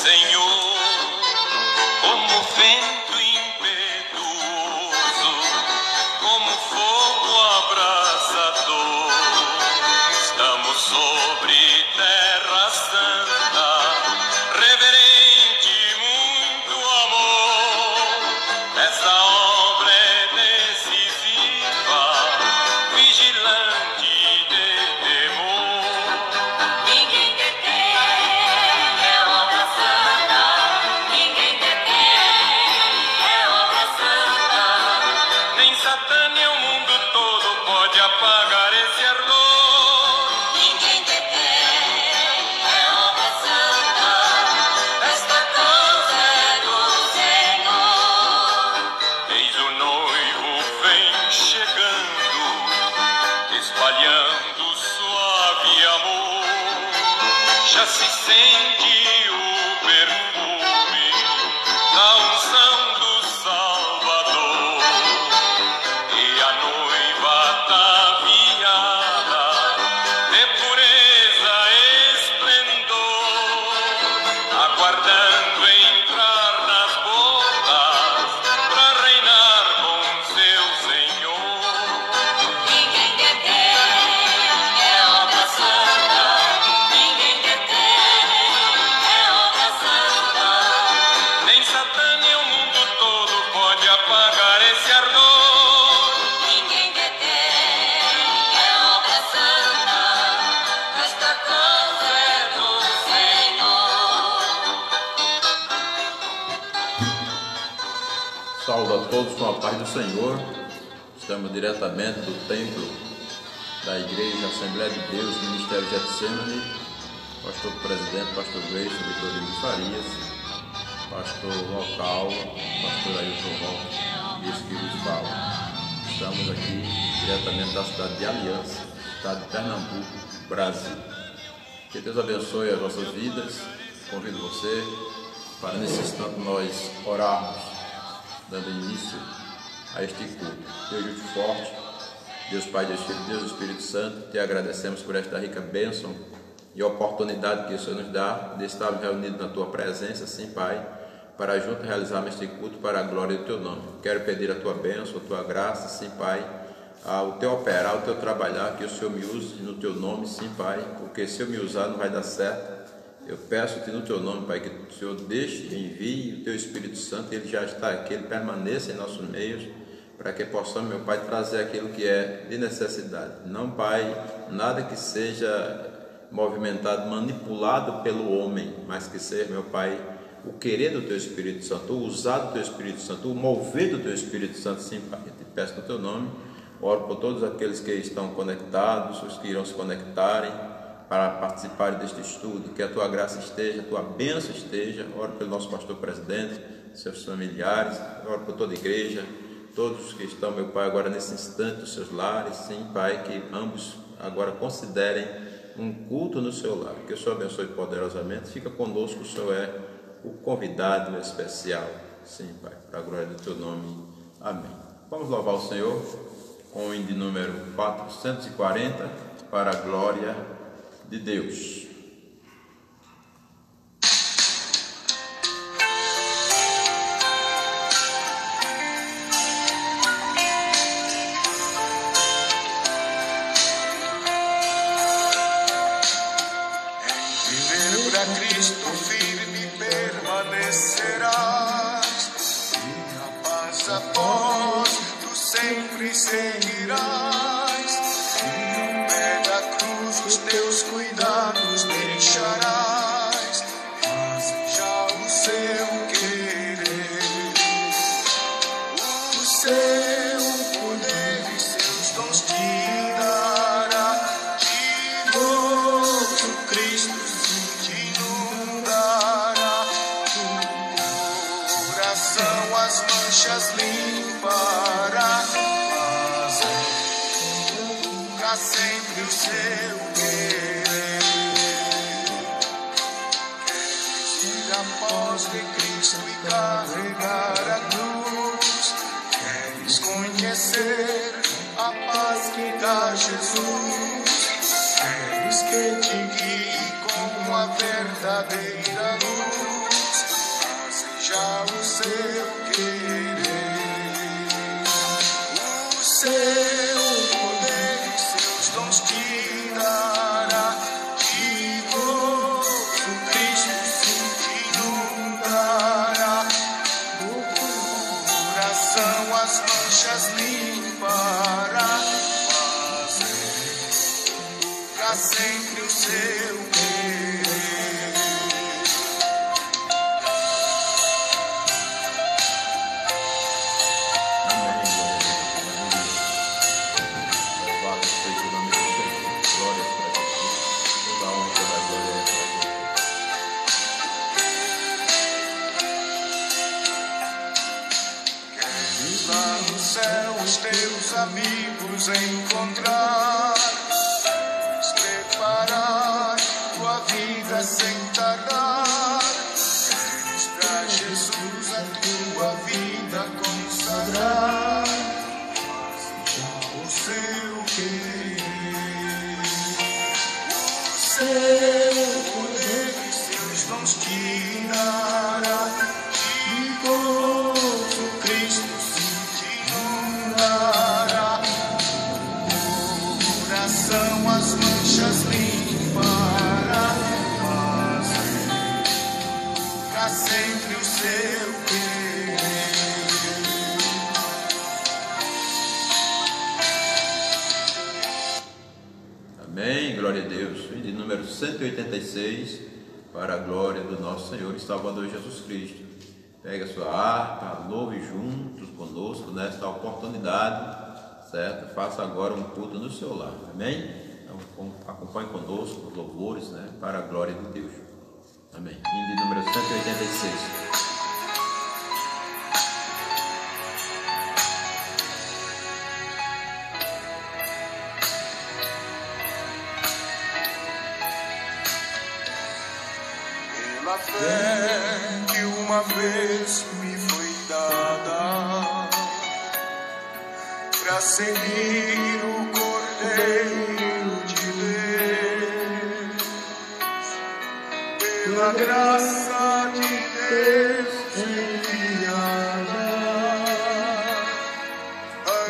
Senhor, como vento impetuoso, como fogo abrasador. Estamos sobre terra santa, reverente muito amor. Essa obra é decisiva, vigilante de temor. Ninguém detém, é obra santa. Ninguém detém, é obra santa. Nem Satã nem o mundo todo pode apagar esse ardor. Ninguém detém, é obra santa. Esta causa é do Senhor. Eis o noivo vem chegando, espalhando suave amor. Já se sente o perfume da unção do Salvador. E a noiva ataviada de pureza e esplendor, aguardando entrar nas bodas pra reinar com seu Senhor. Ninguém detém, é obra santa. Ninguém detém, é obra santa. Nem Satã nem o mundo todo pode apagar esse ardor. Ninguém detém, é obra santa. Esta causa é do Senhor. Saúdo a todos com a paz do Senhor. Estamos diretamente do templo da Igreja Assembleia de Deus, Ministério Getsemane. Pastor presidente, pastor Gleison Vitorino Farias, pastor local, pastor Ailton Roque, esse que vos fala. Estamos aqui diretamente da cidade de Aliança, estado de Pernambuco, Brasil. Que Deus abençoe as nossas vidas. Convido você para nesse instante nós orarmos, dando início a este culto. Deus muito forte, Deus Pai, Deus Filho, Deus Espírito Santo, te agradecemos por esta rica bênção e oportunidade que o Senhor nos dá de estarmos reunidos na Tua presença, sim, Pai, para juntos realizarmos este culto para a glória do Teu nome. Quero pedir a Tua bênção, a Tua graça, sim, Pai, o Teu operar, o Teu trabalhar, que o Senhor me use no Teu nome, sim, Pai, porque se eu me usar não vai dar certo. Eu peço-te no Teu nome, Pai, que o Senhor deixe, envie o Teu Espírito Santo, Ele já está aqui, Ele permaneça em nossos meios, para que possamos, meu Pai, trazer aquilo que é de necessidade. Não, Pai, nada que seja movimentado, manipulado pelo homem, mas que seja, meu Pai, o querer do Teu Espírito Santo, o usar do Teu Espírito Santo, o mover do Teu Espírito Santo, sim, Pai. Eu te peço no Teu nome, oro por todos aqueles que estão conectados, os que irão se conectarem, para participarem deste estudo, que a Tua graça esteja, a Tua bênção esteja. Oro pelo nosso pastor presidente, seus familiares, oro por toda a igreja, todos que estão, meu Pai, agora nesse instante, os seus lares, sim, Pai, que ambos agora considerem um culto no seu lar. Que o Senhor abençoe poderosamente. Fica conosco, o Senhor é o convidado especial, sim, Pai, para a glória do Teu nome. Amém. Vamos louvar o Senhor com o hino de número 440, para a glória de Deus. Viver pra Cristo firme permanecerás, e a paz após tu sempre seguirás, e no pé da cruz os teus cuidados deixarás, faz já o seu querer, o seu poder e seus dons te dará, de novo Cristo te inundará, do coração as manchas limpará, fazendo pra sempre o seu querer. Queres ir após de Cristo e carregar a cruz, queres conhecer a paz que dá Jesus, queres que te guie com a verdadeira luz, seja o seu querer, o seu poder, seus dons te dará, de gozo Cristo se inundará, do coração as manchas limpará, fazendo pra sempre o seu querer. Lá no céu os teus amigos encontrar, preparar tua vida sem tardar, queres pra Jesus a tua vida consagrar, seja o seu querer, o seu poder, seus dons te dará, de gozo Cristo as manchas limpará, fazendo pra sempre o seu querer. Amém, glória a Deus. E de número 186, para a glória do nosso Senhor e Salvador Jesus Cristo. Pega a sua harpa, louve juntos conosco nesta oportunidade, certo? Faça agora um culto no seu lar, amém? Então, acompanhe conosco os louvores, né? Para a glória de Deus, amém. Hino de número 186. Pela fé que uma vez me foi dada, pra seguir o Cordeiro de Deus, pela graça de Deus enviada,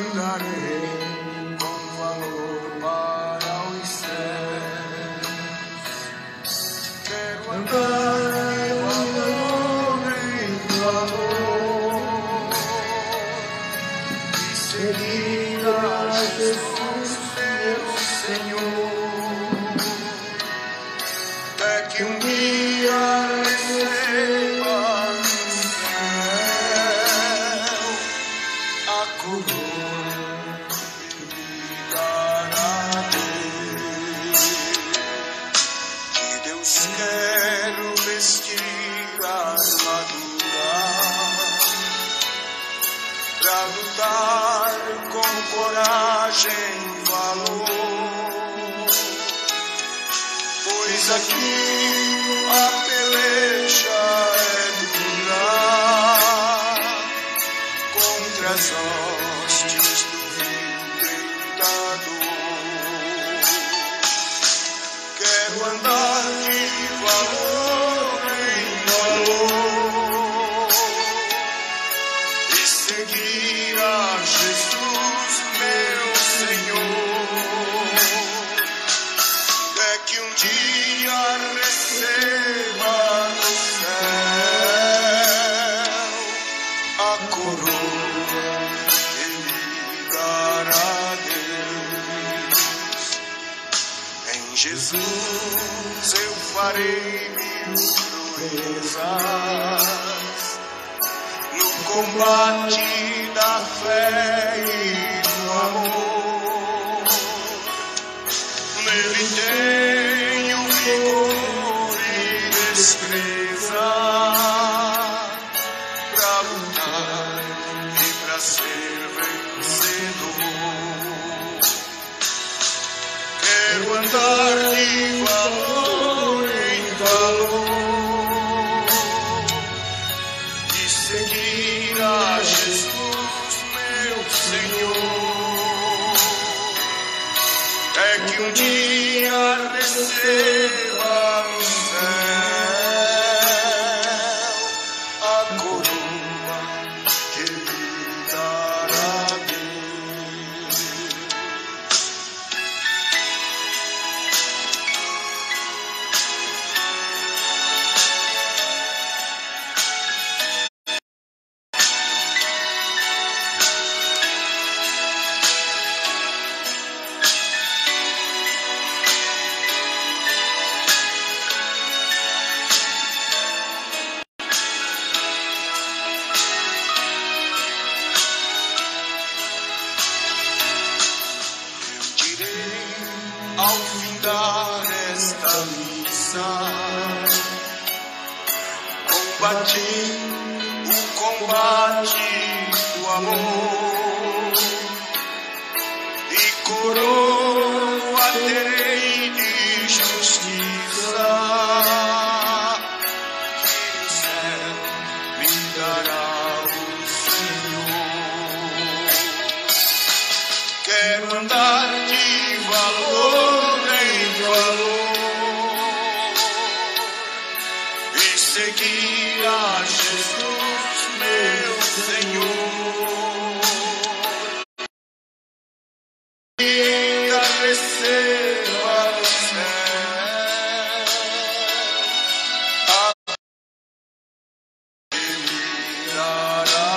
andarei com valor para os céus. Quero andar em valor e seguir a Jesus, meu Senhor, até que um dia receba no céu a coroa que me dará Deus. De Deus quero vestir a armadura pra lutar com coragem e valor, pois aqui a peleja é dura contra as hostes do tentador. Quero andar de valor em valor e seguir a Jesus, meu Senhor, até que um dia receba no céu a coroa que me dará Deus. Em Jesus eu farei mil proezas no combate da fé e do amor. Nele tenho vigor e destreza pra lutar e pra ser vencedor. Quero andar de valor em valor e seguir a Jesus, meu Senhor, até que um dia receba no céu a coroa combati o combate do amor e coroa terei de justiça que no céu me dará o Senhor. Quero andar de valor em valor e seguir a Jesus, meu Senhor. Vida receba do céu a me dará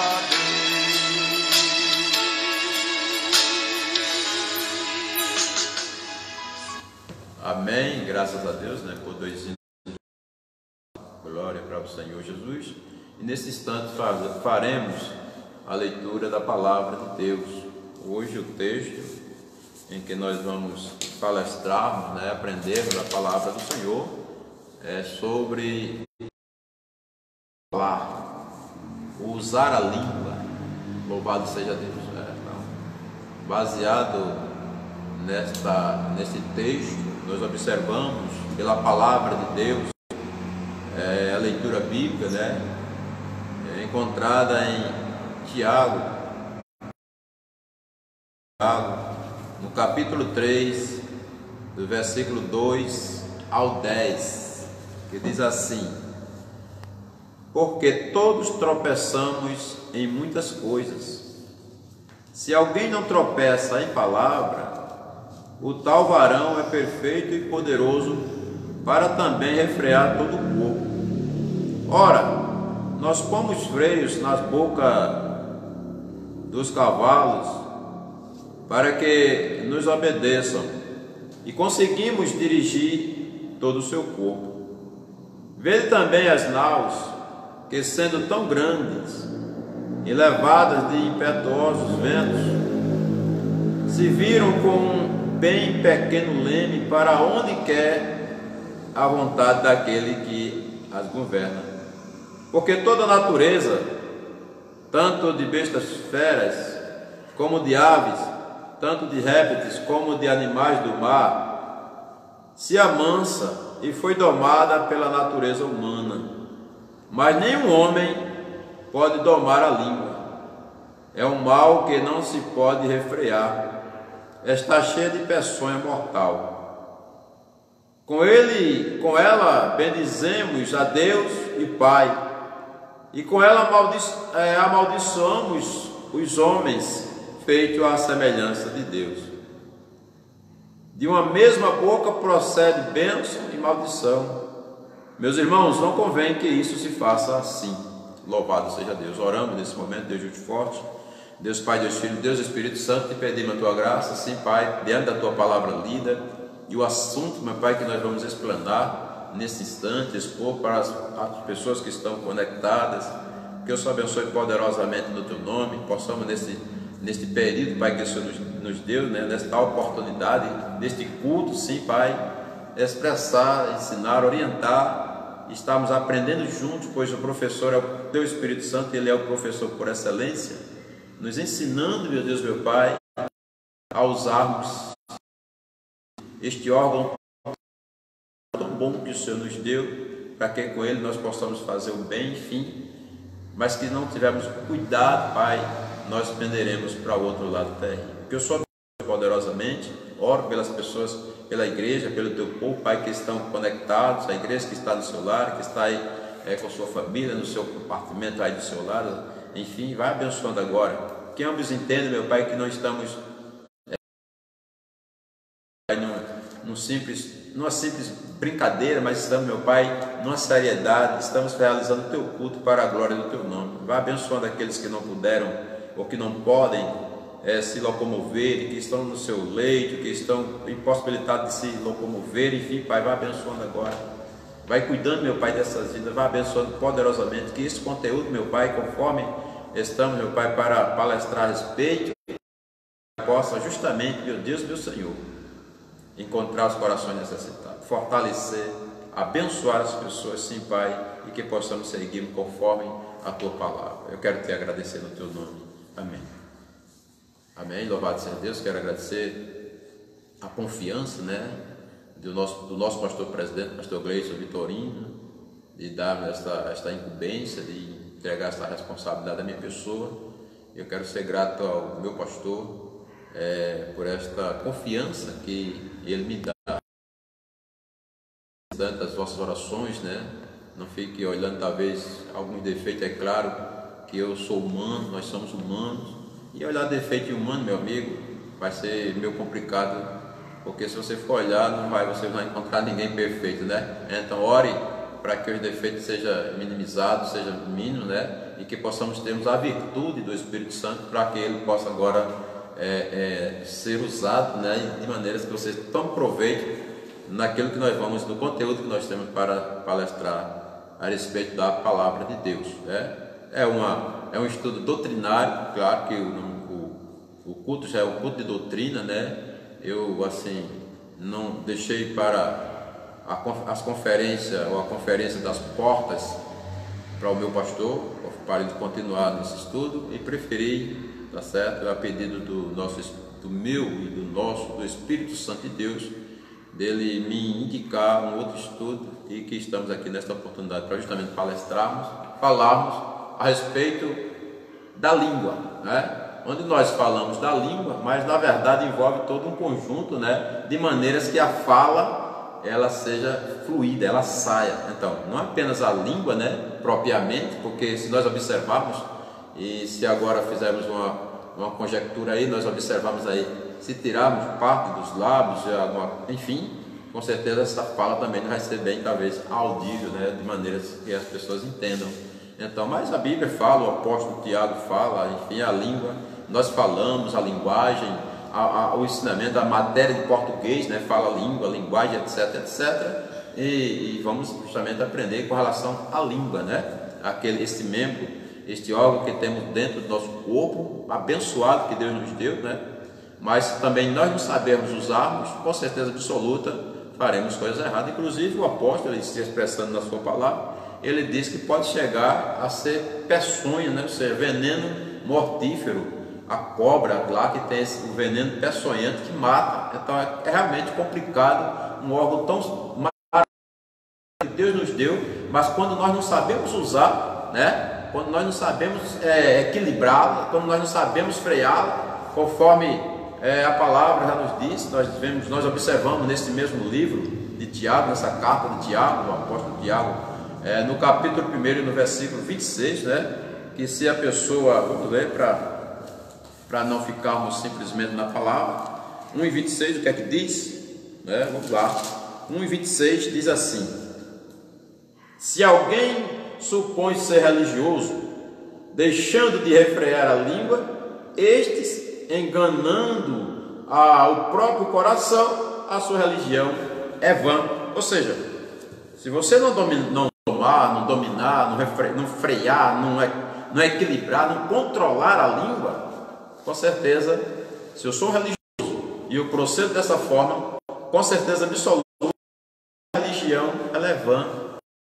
Amém, graças a Deus, né, por dois hinos. Glória para o Senhor Jesus. E nesse instante faremos a leitura da palavra de Deus. Hoje o texto em que nós vamos palestrarmos, né, aprendermos a palavra do Senhor, é sobre falar, usar a língua. Louvado seja Deus. Então, baseado neste texto, nós observamos pela palavra de Deus, a leitura bíblica, né, encontrada em Tiago, no capítulo 3, do versículo 2 ao 10, que diz assim: porque todos tropeçamos em muitas coisas. Se alguém não tropeça em palavra, o tal varão é perfeito e poderoso para também refrear todo o corpo. Ora, nós pomos freios nas bocas dos cavalos para que nos obedeçam e conseguimos dirigir todo o seu corpo. Vede também as naus, que sendo tão grandes e levadas de impetuosos ventos, se viram com um bem pequeno leme para onde quer a vontade daquele que as governa. Porque toda a natureza, tanto de bestas feras, como de aves, tanto de répteis como de animais do mar, se amansa e foi domada pela natureza humana. Mas nenhum homem pode domar a língua. É um mal que não se pode refrear. Está cheia de peçonha mortal. Com ela bendizemos a Deus e Pai, e com ela amaldiçoamos os homens feitos à semelhança de Deus. De uma mesma boca procede bênção e maldição. Meus irmãos, não convém que isso se faça assim. Louvado seja Deus. Oramos nesse momento, Deus junto forte. Deus Pai, Deus Filho, Deus Espírito Santo, te pedimos a tua graça, sim, Pai, diante da tua palavra lida e o assunto, meu Pai, que nós vamos explanar nesse instante, expor para as pessoas que estão conectadas, que eu só abençoe poderosamente no teu nome, possamos neste período, Pai, que o Senhor nos deu, né, nesta oportunidade, neste culto, sim, Pai, expressar, ensinar, orientar, estamos aprendendo juntos, pois o professor é o teu Espírito Santo, ele é o professor por excelência, nos ensinando, meu Deus, meu Pai, a usarmos este órgão tão bom que o Senhor nos deu, para que com ele nós possamos fazer o bem, enfim, mas que não tivermos cuidado, Pai, nós penderemos para o outro lado terreno. Que eu só poderosamente oro pelas pessoas, pela igreja, pelo teu povo, Pai, que estão conectados, a igreja que está no seu lar, que está aí com sua família, no seu compartimento aí do seu lar, enfim, vai abençoando agora. Que ambos entendam, meu Pai, que não estamos numa simples brincadeira, mas estamos, meu Pai, numa seriedade, estamos realizando o teu culto para a glória do teu nome. Vai abençoando aqueles que não puderam ou que não podem se locomover, que estão no seu leito, que estão impossibilitados de se locomover, enfim, Pai, vai abençoando agora. Vai cuidando, meu Pai, dessas vidas, vai abençoando poderosamente, que esse conteúdo, meu Pai, conforme estamos, meu Pai, para palestrar a respeito, possa justamente, meu Deus, meu Senhor, encontrar os corações necessitados, fortalecer abençoar as pessoas, sim, Pai, e que possamos seguir conforme a Tua palavra. Eu quero te agradecer no Teu nome. Amém. Amém. Louvado seja Deus. Quero agradecer a confiança, né, do nosso pastor presidente, pastor Gleison Vitorino, de dar esta incumbência, de entregar essa responsabilidade à minha pessoa. Eu quero ser grato ao meu pastor por esta confiança que ele me dá. Das vossas orações, né? Não fique olhando talvez alguns defeitos. É claro que eu sou humano, nós somos humanos, e olhar defeito em humano, meu amigo, vai ser meio complicado, porque se você for olhar, você não vai encontrar ninguém perfeito, né? Então ore para que os defeitos sejam minimizados, sejam mínimos, né? E que possamos termos a virtude do Espírito Santo para que ele possa agora ser usado, né? De maneiras que vocês tomem proveito naquilo que nós vamos, no conteúdo que nós temos para palestrar a respeito da palavra de Deus, né? É um estudo doutrinário, claro que o culto já é um culto de doutrina, né? Eu, assim, não deixei para as conferências, ou a conferência das portas para o meu pastor, para ele continuar nesse estudo, e preferi, tá certo? A pedido do meu e do Espírito Santo de Deus, dele me indicar um outro estudo, e que estamos aqui nesta oportunidade para justamente falarmos a respeito da língua, né? Onde nós falamos da língua, mas na verdade envolve todo um conjunto, né, de maneiras que a fala ela seja fluida, ela saia. Então, não apenas a língua, né, propriamente, porque se nós observarmos, e se agora fizermos uma conjectura aí, nós observamos aí, se tirarmos parte dos lábios, enfim, com certeza essa fala também não vai ser bem, talvez, audível, né, de maneiras que as pessoas entendam. Então, mas a Bíblia fala, o apóstolo Tiago fala, enfim, a língua, nós falamos, a linguagem, o ensinamento, a matéria de português, né, fala a língua, a linguagem, etc, etc. E vamos justamente aprender com relação à língua, né, este membro, este órgão que temos dentro do nosso corpo, abençoado que Deus nos deu, né, mas também nós não sabemos usarmos, com certeza absoluta, faremos coisas erradas. Inclusive o apóstolo, ele se expressando na sua palavra, ele diz que pode chegar a ser peçonha, né? Ou seja, veneno mortífero, a cobra lá que tem o veneno peçonhento que mata. Então é realmente complicado um órgão tão maravilhoso que Deus nos deu, mas quando nós não sabemos usar, né? Quando nós não sabemos equilibrá-la, quando nós não sabemos freá-la, conforme a palavra já nos diz, nós observamos nesse mesmo livro de Tiago, nessa carta de Tiago, do apóstolo Tiago, no capítulo 1 e no versículo 26, né, que se a pessoa, vamos ler para não ficarmos simplesmente na palavra, 1 e 26, o que é que diz? Né, vamos lá, 1 e 26 diz assim: se alguém supõe ser religioso, deixando de refrear a língua, estes, enganando ao próprio coração, a sua religião é vã. Ou seja, se você não dominar, não frear, não equilibrar, não controlar a língua, com certeza, se eu sou religioso e eu procedo dessa forma, com certeza absoluta, a religião ela é vã,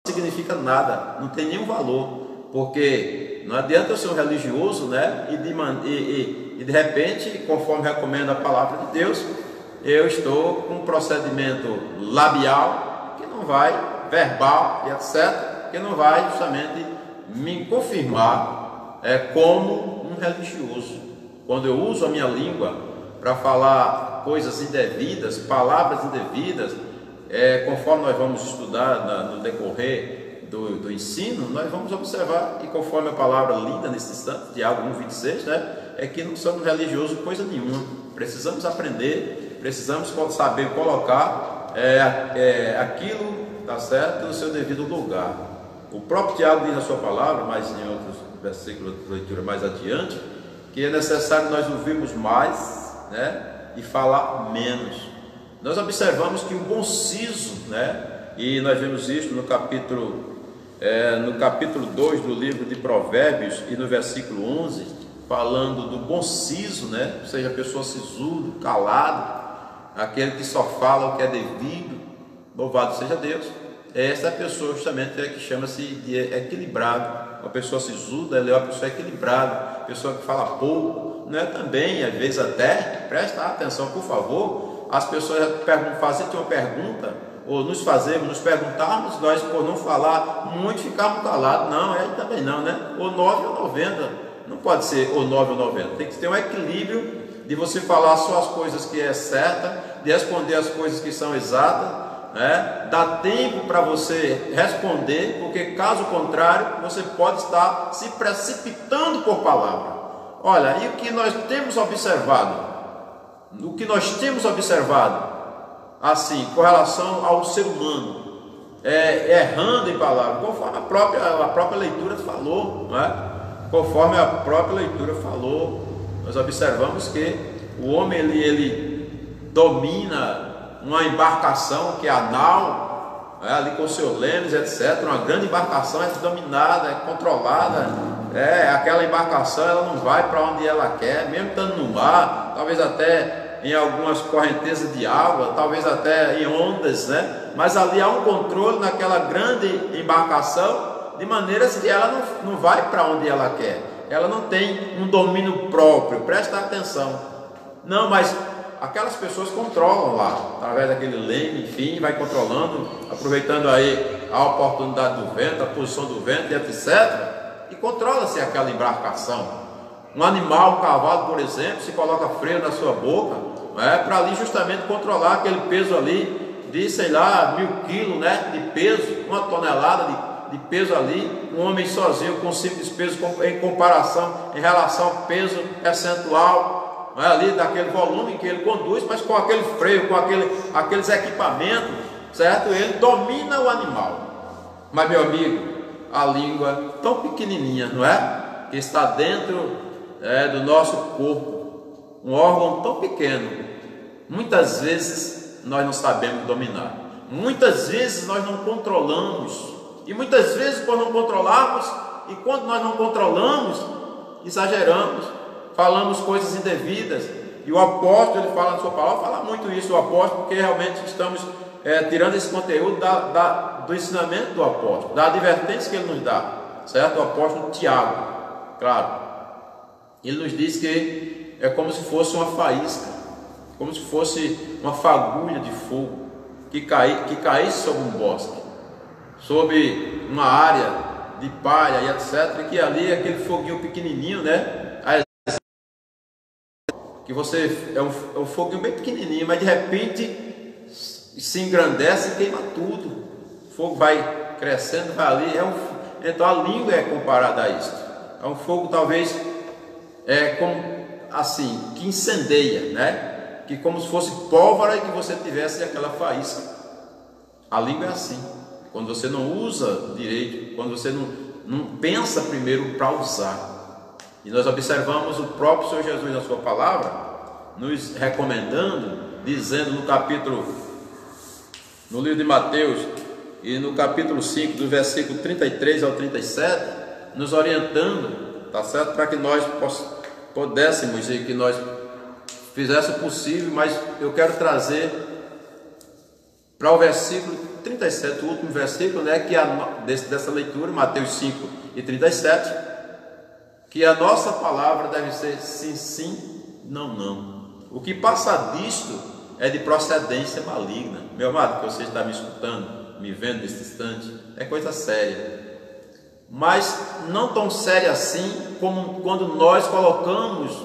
não significa nada, não tem nenhum valor, porque não adianta eu ser um religioso, né, e de repente, conforme recomenda a palavra de Deus, eu estou com um procedimento labial que não vai, verbal e etc., que não vai justamente me confirmar como um religioso. Quando eu uso a minha língua para falar coisas indevidas, palavras indevidas, conforme nós vamos estudar no decorrer do ensino, nós vamos observar, e conforme a palavra lida nesse instante, Tiago 1,26, né, é que não somos religiosos coisa nenhuma. Precisamos aprender, precisamos saber colocar aquilo, tá certo, no seu devido lugar. O próprio Tiago diz na sua palavra, mas em outros versículos de leitura mais adiante, que é necessário nós ouvirmos mais, né, e falar menos. Nós observamos que o bom siso, né, e nós vemos isso no capítulo 2 do livro de Provérbios e no versículo 11, falando do bom siso, né, ou seja, a pessoa sisudo, calado, aquele que só fala o que é devido. Louvado seja Deus. essa pessoa justamente é que chama-se de equilibrado. Uma pessoa sisuda, ela é uma pessoa equilibrada, pessoa que fala pouco, não é também, às vezes até, presta atenção por favor, as pessoas fazem uma pergunta, ou nos perguntarmos, nós por não falar muito, ficarmos calados, não, aí também não, né? Ou 9 ou 90, não pode ser ou 9 ou 90, tem que ter um equilíbrio de você falar só as coisas que é certa, de responder as coisas que são exatas, né? Dá tempo para você responder, porque caso contrário, você pode estar se precipitando por palavra. Olha, e o que nós temos observado? Assim, com relação ao ser humano, errando em palavras, conforme a própria leitura falou, não é? Conforme a própria leitura falou, nós observamos que o homem ele domina uma embarcação que é a nau, ali com seus lemes, etc. Uma grande embarcação é dominada, é controlada. Aquela embarcação ela não vai para onde ela quer, mesmo estando no mar, talvez até em algumas correntezas de água, talvez até em ondas, né? Mas ali há um controle naquela grande embarcação, de maneiras que ela não vai para onde ela quer. Ela não tem um domínio próprio, presta atenção. Não, mas aquelas pessoas controlam lá, através daquele leme, enfim, vai controlando, aproveitando aí a oportunidade do vento, a posição do vento, etc. E controla-se aquela embarcação. Um animal, um cavalo, por exemplo, se coloca freio na sua boca, para ali justamente controlar aquele peso ali de, sei lá, 1000 quilos, né, de peso, 1 tonelada de peso ali. Um homem sozinho com simples peso em comparação, em relação ao peso percentual, ali daquele volume que ele conduz, mas com aquele freio, com aqueles equipamentos, certo? Ele domina o animal. Mas, meu amigo, a língua tão pequenininha, não é? Que está dentro do nosso corpo, um órgão tão pequeno, muitas vezes nós não sabemos dominar, muitas vezes nós não controlamos, e muitas vezes por não controlarmos, e quando nós não controlamos, exageramos, falamos coisas indevidas. E o apóstolo, ele fala na sua palavra, fala muito isso, o apóstolo, porque realmente estamos tirando esse conteúdo do ensinamento do apóstolo, da advertência que ele nos dá, certo? O apóstolo Tiago, claro, ele nos diz que é como se fosse uma faísca, como se fosse uma fagulha de fogo que caísse sobre um bosque, sobre uma área de palha e etc, e que ali aquele foguinho pequenininho, né? Que você é um foguinho bem pequenininho, mas de repente se engrandece e queima tudo. O fogo vai crescendo, vai ali. Então a língua é comparada a isso. É um fogo talvez como assim que incendeia, né? Que como se fosse pólvora e que você tivesse aquela faísca. A língua é assim. Quando você não usa direito, quando você não pensa primeiro para usar. E nós observamos o próprio Senhor Jesus na sua palavra, nos recomendando, dizendo no livro de Mateus, e no capítulo 5, do versículo 33 ao 37, nos orientando, tá certo? Para que nós pudéssemos e que nós fizesse o possível, mas eu quero trazer para o versículo 37, o último versículo, né, que dessa leitura, Mateus 5 e 37, que a nossa palavra deve ser sim, sim, não, não. O que passa disto é de procedência maligna. Meu amado, que você está me escutando, me vendo nesse instante, é coisa séria. Mas não tão séria assim como quando nós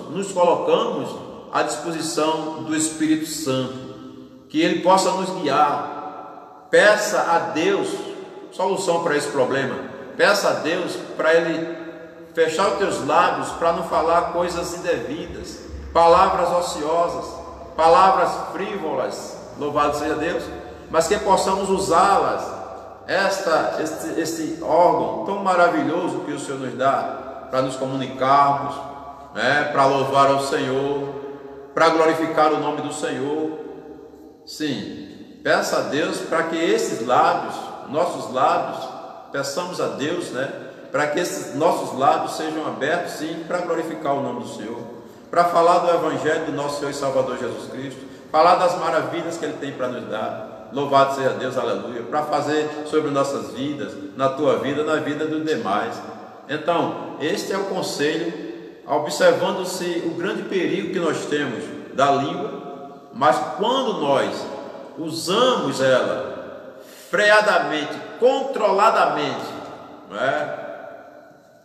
nos colocamos à disposição do Espírito Santo, que Ele possa nos guiar. Peça a Deus solução para esse problema. Peça a Deus para Ele fechar os teus lábios para não falar coisas indevidas, palavras ociosas, palavras frívolas, louvado seja Deus, mas que possamos usá-las, este órgão tão maravilhoso que o Senhor nos dá, para nos comunicarmos, para louvar ao Senhor, para glorificar o nome do Senhor. Sim, peça a Deus para que esses lábios, nossos lábios, peçamos a Deus, para que esses nossos lábios sejam abertos, sim, para glorificar o nome do Senhor, para falar do Evangelho do nosso Senhor e Salvador Jesus Cristo, falar das maravilhas que Ele tem para nos dar. Louvado seja Deus, aleluia, para fazer sobre nossas vidas, na tua vida, na vida dos demais. Então, este é o conselho, observando-se o grande perigo que nós temos da língua, mas quando nós usamos ela freadamente, controladamente,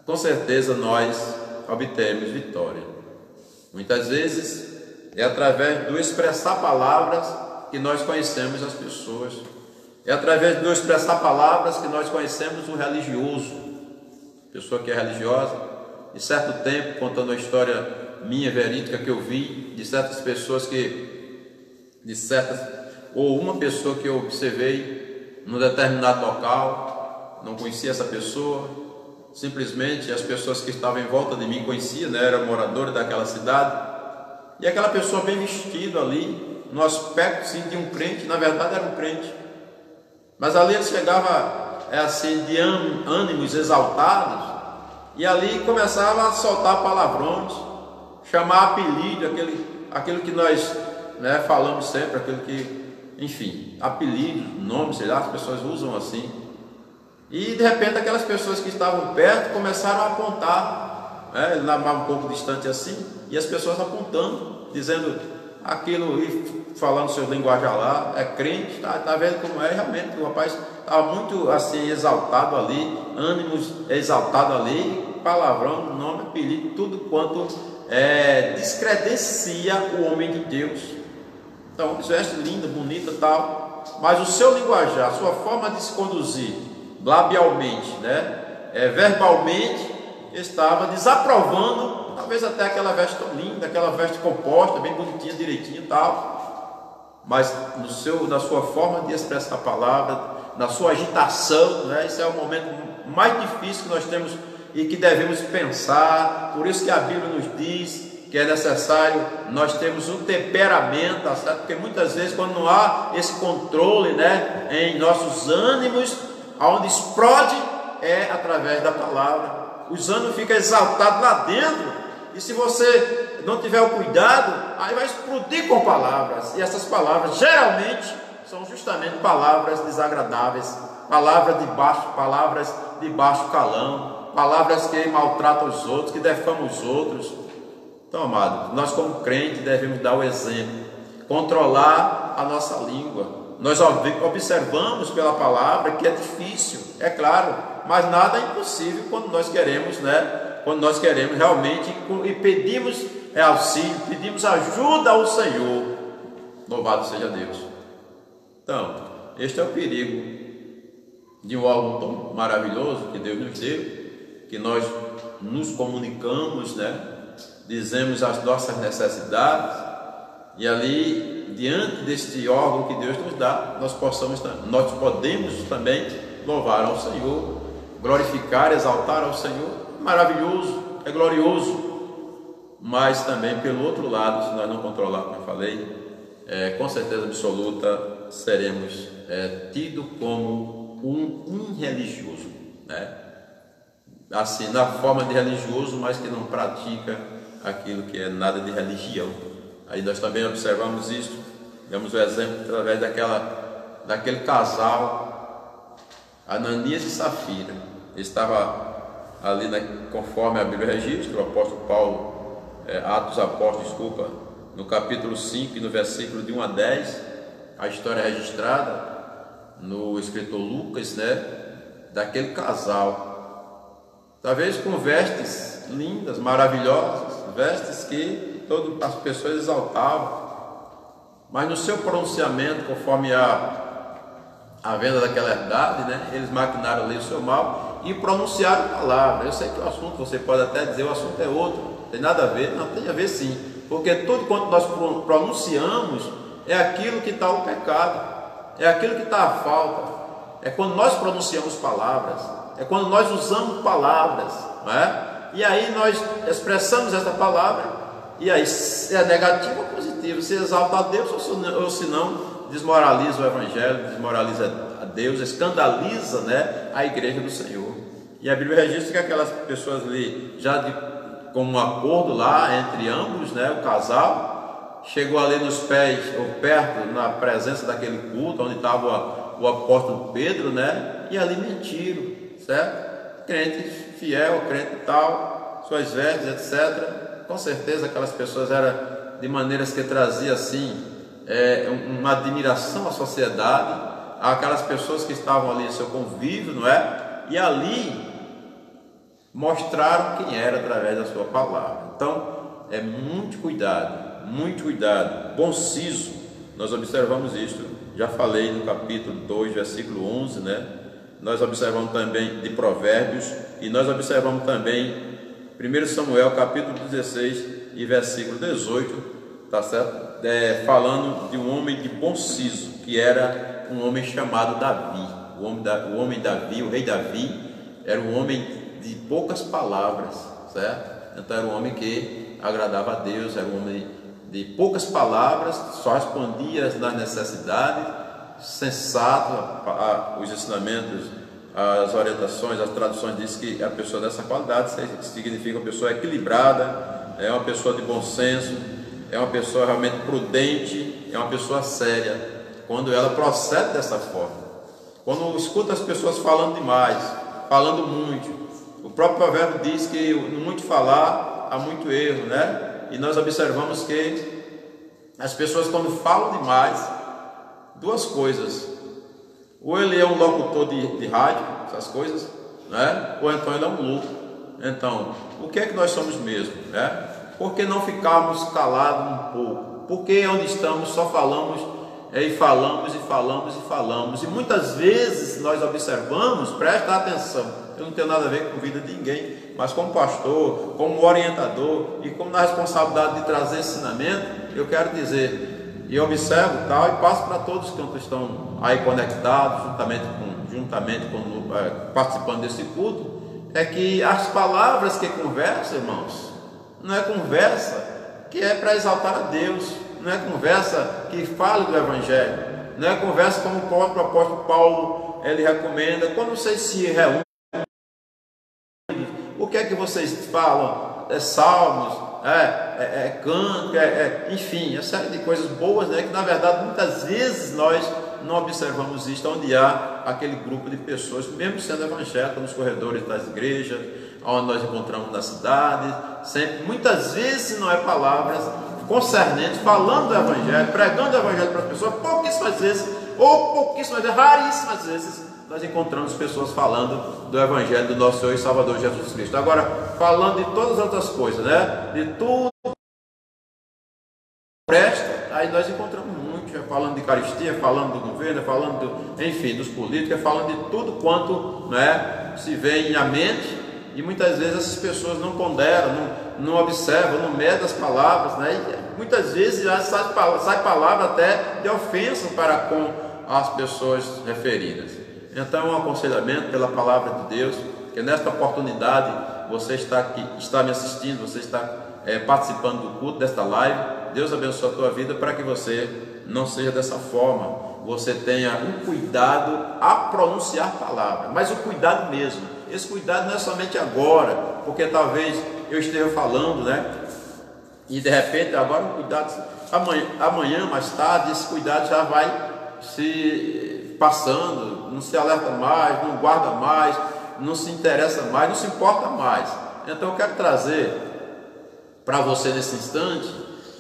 com certeza nós obtemos vitória. Muitas vezes é através do expressar palavras que nós conhecemos as pessoas. É através do expressar palavras que nós conhecemos o religioso. Pessoa que é religiosa, de certo tempo, contando a história minha verídica que eu vi, de certas pessoas ou uma pessoa que eu observei num determinado local, não conhecia essa pessoa, simplesmente as pessoas que estavam em volta de mim conheciam, né? Era moradora daquela cidade, e aquela pessoa bem vestida ali, no aspecto sim, de um crente, na verdade era um crente, mas ali ele chegava assim, de ânimos exaltados, e ali começava a soltar palavrões, chamar apelido, aquilo que nós, né, falamos sempre, aquilo que, enfim, apelidos, nomes, sei lá, as pessoas usam assim. E de repente aquelas pessoas que estavam perto começaram a apontar, ele estava um pouco distante assim, e as pessoas apontando, dizendo aquilo e falando seu linguajar lá, é crente, tá vendo como é? Realmente o rapaz estava muito assim exaltado ali, ânimos exaltado ali, palavrão, nome, apelido, tudo quanto descredencia o homem de Deus. Então, veste linda, bonita, tal, mas o seu linguajar, a sua forma de se conduzir labialmente, verbalmente, estava desaprovando, talvez até aquela veste tão linda, aquela veste composta, bem bonitinha, direitinha e tal, mas na sua forma de expressar a palavra, na sua agitação, esse é o momento mais difícil que nós temos e que devemos pensar. Por isso que a Bíblia nos diz que é necessário nós termos um temperamento, tá certo? Porque muitas vezes quando não há esse controle, em nossos ânimos, aonde explode é através da palavra. Os ânimos ficam exaltados lá dentro, e se você não tiver o cuidado, aí vai explodir com palavras, e essas palavras geralmente são justamente palavras desagradáveis, palavras de baixo calão, palavras que maltratam os outros, que defamam os outros. Então, amado, nós como crentes devemos dar o exemplo, controlar a nossa língua. Nós observamos pela palavra que é difícil, é claro, mas nada é impossível quando nós queremos, quando nós queremos realmente e pedimos auxílio, pedimos ajuda ao Senhor. Louvado seja Deus. Então, este é o perigo de um órgão tão maravilhoso que Deus nos deu, que nós nos comunicamos, dizemos as nossas necessidades, e ali, diante deste órgão que Deus nos dá, nós podemos também louvar ao Senhor, glorificar, exaltar ao Senhor. Maravilhoso, é glorioso. Mas também, pelo outro lado, se nós não controlarmos, como eu falei, com certeza absoluta seremos tidos como um irreligioso, assim, na forma de religioso, mas que não pratica aquilo que é nada de religião. Aí nós também observamos isso, damos o exemplo através daquele casal, Ananias e Safira. Estava ali, conforme a Bíblia registra, o apóstolo Paulo, Atos Apóstolos, no capítulo 5 e no versículo de 1 a 10, a história é registrada no escritor Lucas, daquele casal, talvez com vestes lindas, maravilhosas, vestes que todas as pessoas exaltavam, mas no seu pronunciamento, conforme a venda daquela herdade, eles maquinaram ali o seu mal e pronunciaram palavras. Eu sei que o assunto, você pode até dizer, o assunto é outro, não tem nada a ver, não tem a ver sim, porque tudo quanto nós pronunciamos é aquilo que está o pecado, é aquilo que está a falta, é quando nós pronunciamos palavras, é quando nós usamos palavras, e aí nós expressamos essa palavra, e aí se é negativo ou positivo, se exalta a Deus ou se não, desmoraliza o Evangelho, desmoraliza a Deus, escandaliza a igreja do Senhor. E a Bíblia registra que aquelas pessoas ali, já com um acordo lá entre ambos, o casal, chegou ali nos pés, ou perto, na presença daquele culto, onde estava o apóstolo Pedro, né? E ali mentiram, certo? Crente fiel, crente tal, suas vestes, etc. Com certeza aquelas pessoas eram de maneiras que trazia assim uma admiração à sociedade, aquelas pessoas que estavam ali em seu convívio, não é? E ali mostraram quem era através da sua palavra. Então, muito cuidado, bom siso. Nós observamos isso, já falei no capítulo 2, versículo 11, né? Nós observamos também de Provérbios, e nós observamos também 1 Samuel, capítulo 16 e versículo 18, tá certo? Falando de um homem de bom siso, que era um homem chamado Davi. O homem Davi, o rei Davi, era um homem de poucas palavras, certo? Então era um homem que agradava a Deus, era um homem de poucas palavras, só respondia às necessidades, sensato, os ensinamentos, as orientações, as traduções dizem que a pessoa dessa qualidade significa uma pessoa equilibrada, é uma pessoa de bom senso, é uma pessoa realmente prudente, é uma pessoa séria, quando ela procede dessa forma. Quando escuta as pessoas falando demais, falando muito, o próprio provérbio diz que no muito falar há muito erro, né? E nós observamos que as pessoas, quando falam demais, duas coisas: ou ele é um locutor de rádio, essas coisas, né? Ou então ele é um louco. Então, o que é que nós somos mesmo, né? Por que não ficarmos calados um pouco? Porque onde estamos só falamos e falamos e falamos e falamos, e muitas vezes nós observamos, presta atenção, eu não tenho nada a ver com a vida de ninguém, mas como pastor, como orientador e como na responsabilidade de trazer ensinamento, eu quero dizer, e observo tal, e passo para todos que estão aí conectados, juntamente com participando desse culto, é que as palavras que conversam, irmãos, não é conversa que é para exaltar a Deus, não é conversa que fale do Evangelho, não é conversa como o próprio apóstolo Paulo ele recomenda. Quando vocês se reúnem, o que é que vocês falam? Salmos, canto, enfim, uma série de coisas boas, né? Que na verdade muitas vezes nós não observamos isso, onde há aquele grupo de pessoas, mesmo sendo evangélicos, nos corredores das igrejas, onde nós encontramos na cidade, sempre, muitas vezes não é palavras concernentes, falando do Evangelho, pregando o Evangelho para as pessoas, pouquíssimas vezes, raríssimas vezes, nós encontramos pessoas falando do Evangelho do nosso Senhor e Salvador Jesus Cristo. Agora, falando de todas as outras coisas, né? De tudo presta, aí nós encontramos muito, falando de Eucaristia, falando do governo, falando enfim, dos políticos, falando de tudo quanto, né, se vem à mente, e muitas vezes essas pessoas não ponderam, não observam, não medem as palavras, né? E muitas vezes já sai palavra até de ofensa para com as pessoas referidas. Então, um aconselhamento pela palavra de Deus, que nesta oportunidade você está aqui, está me assistindo, você está participando do culto desta live. Deus abençoe a tua vida para que você não seja dessa forma. Você tenha um cuidado a pronunciar palavras, mas o cuidado mesmo. Esse cuidado não é somente agora, porque talvez eu esteja falando, né? E de repente agora o cuidado, amanhã mais tarde, esse cuidado já vai se passando, não se alerta mais, não guarda mais, não se interessa mais, não se importa mais. Então eu quero trazer para você nesse instante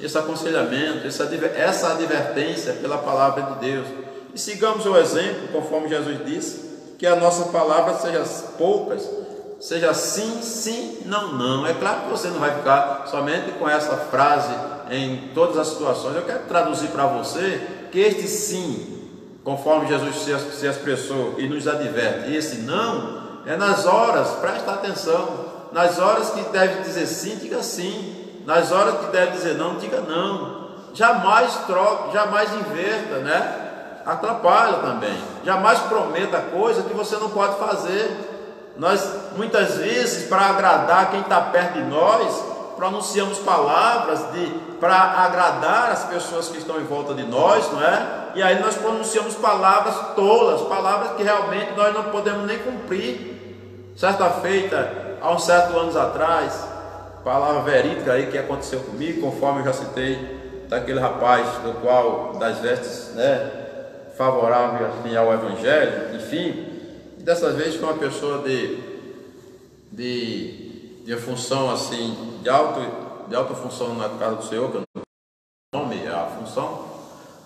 esse aconselhamento, essa advertência pela palavra de Deus. E sigamos o exemplo, conforme Jesus disse, que a nossa palavra seja poucas, seja sim, sim, não, não. É claro que você não vai ficar somente com essa frase em todas as situações. Eu quero traduzir para você que este sim, conforme Jesus se expressou e nos adverte, e esse não, é nas horas, presta atenção, nas horas que deve dizer sim, diga sim, nas horas que deve dizer não, diga não. Jamais troque, jamais inverta, né? Atrapalha também. Jamais prometa coisa que você não pode fazer. Nós, muitas vezes, para agradar quem está perto de nós, pronunciamos palavras para agradar as pessoas que estão em volta de nós, não é? E aí nós pronunciamos palavras tolas, palavras que realmente nós não podemos nem cumprir. Certa feita, há uns certos anos atrás, palavra verídica aí que aconteceu comigo, conforme eu já citei daquele rapaz do qual, das vestes, né, favorável assim, ao Evangelho, enfim. E dessa vez foi uma pessoa de função assim, de alta função na casa do Senhor, que eu não nome a função,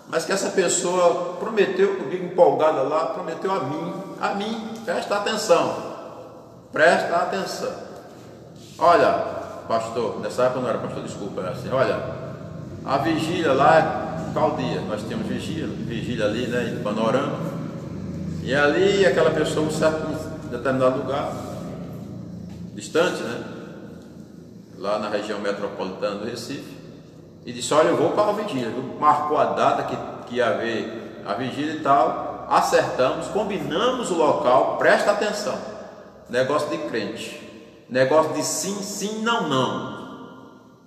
mas que essa pessoa prometeu comigo, empolgada lá, prometeu a mim, presta atenção. Olha, pastor, nessa época não era pastor, desculpa, era assim, olha, a vigília lá, qual dia? Nós temos vigília ali, né, em Panorama, e ali aquela pessoa, um certo determinado lugar, distante, né, lá na região metropolitana do Recife, e disse, olha, eu vou para a vigília, marcou a data que ia haver a vigília e tal, acertamos, combinamos o local, presta atenção, negócio de crente, negócio de sim, não,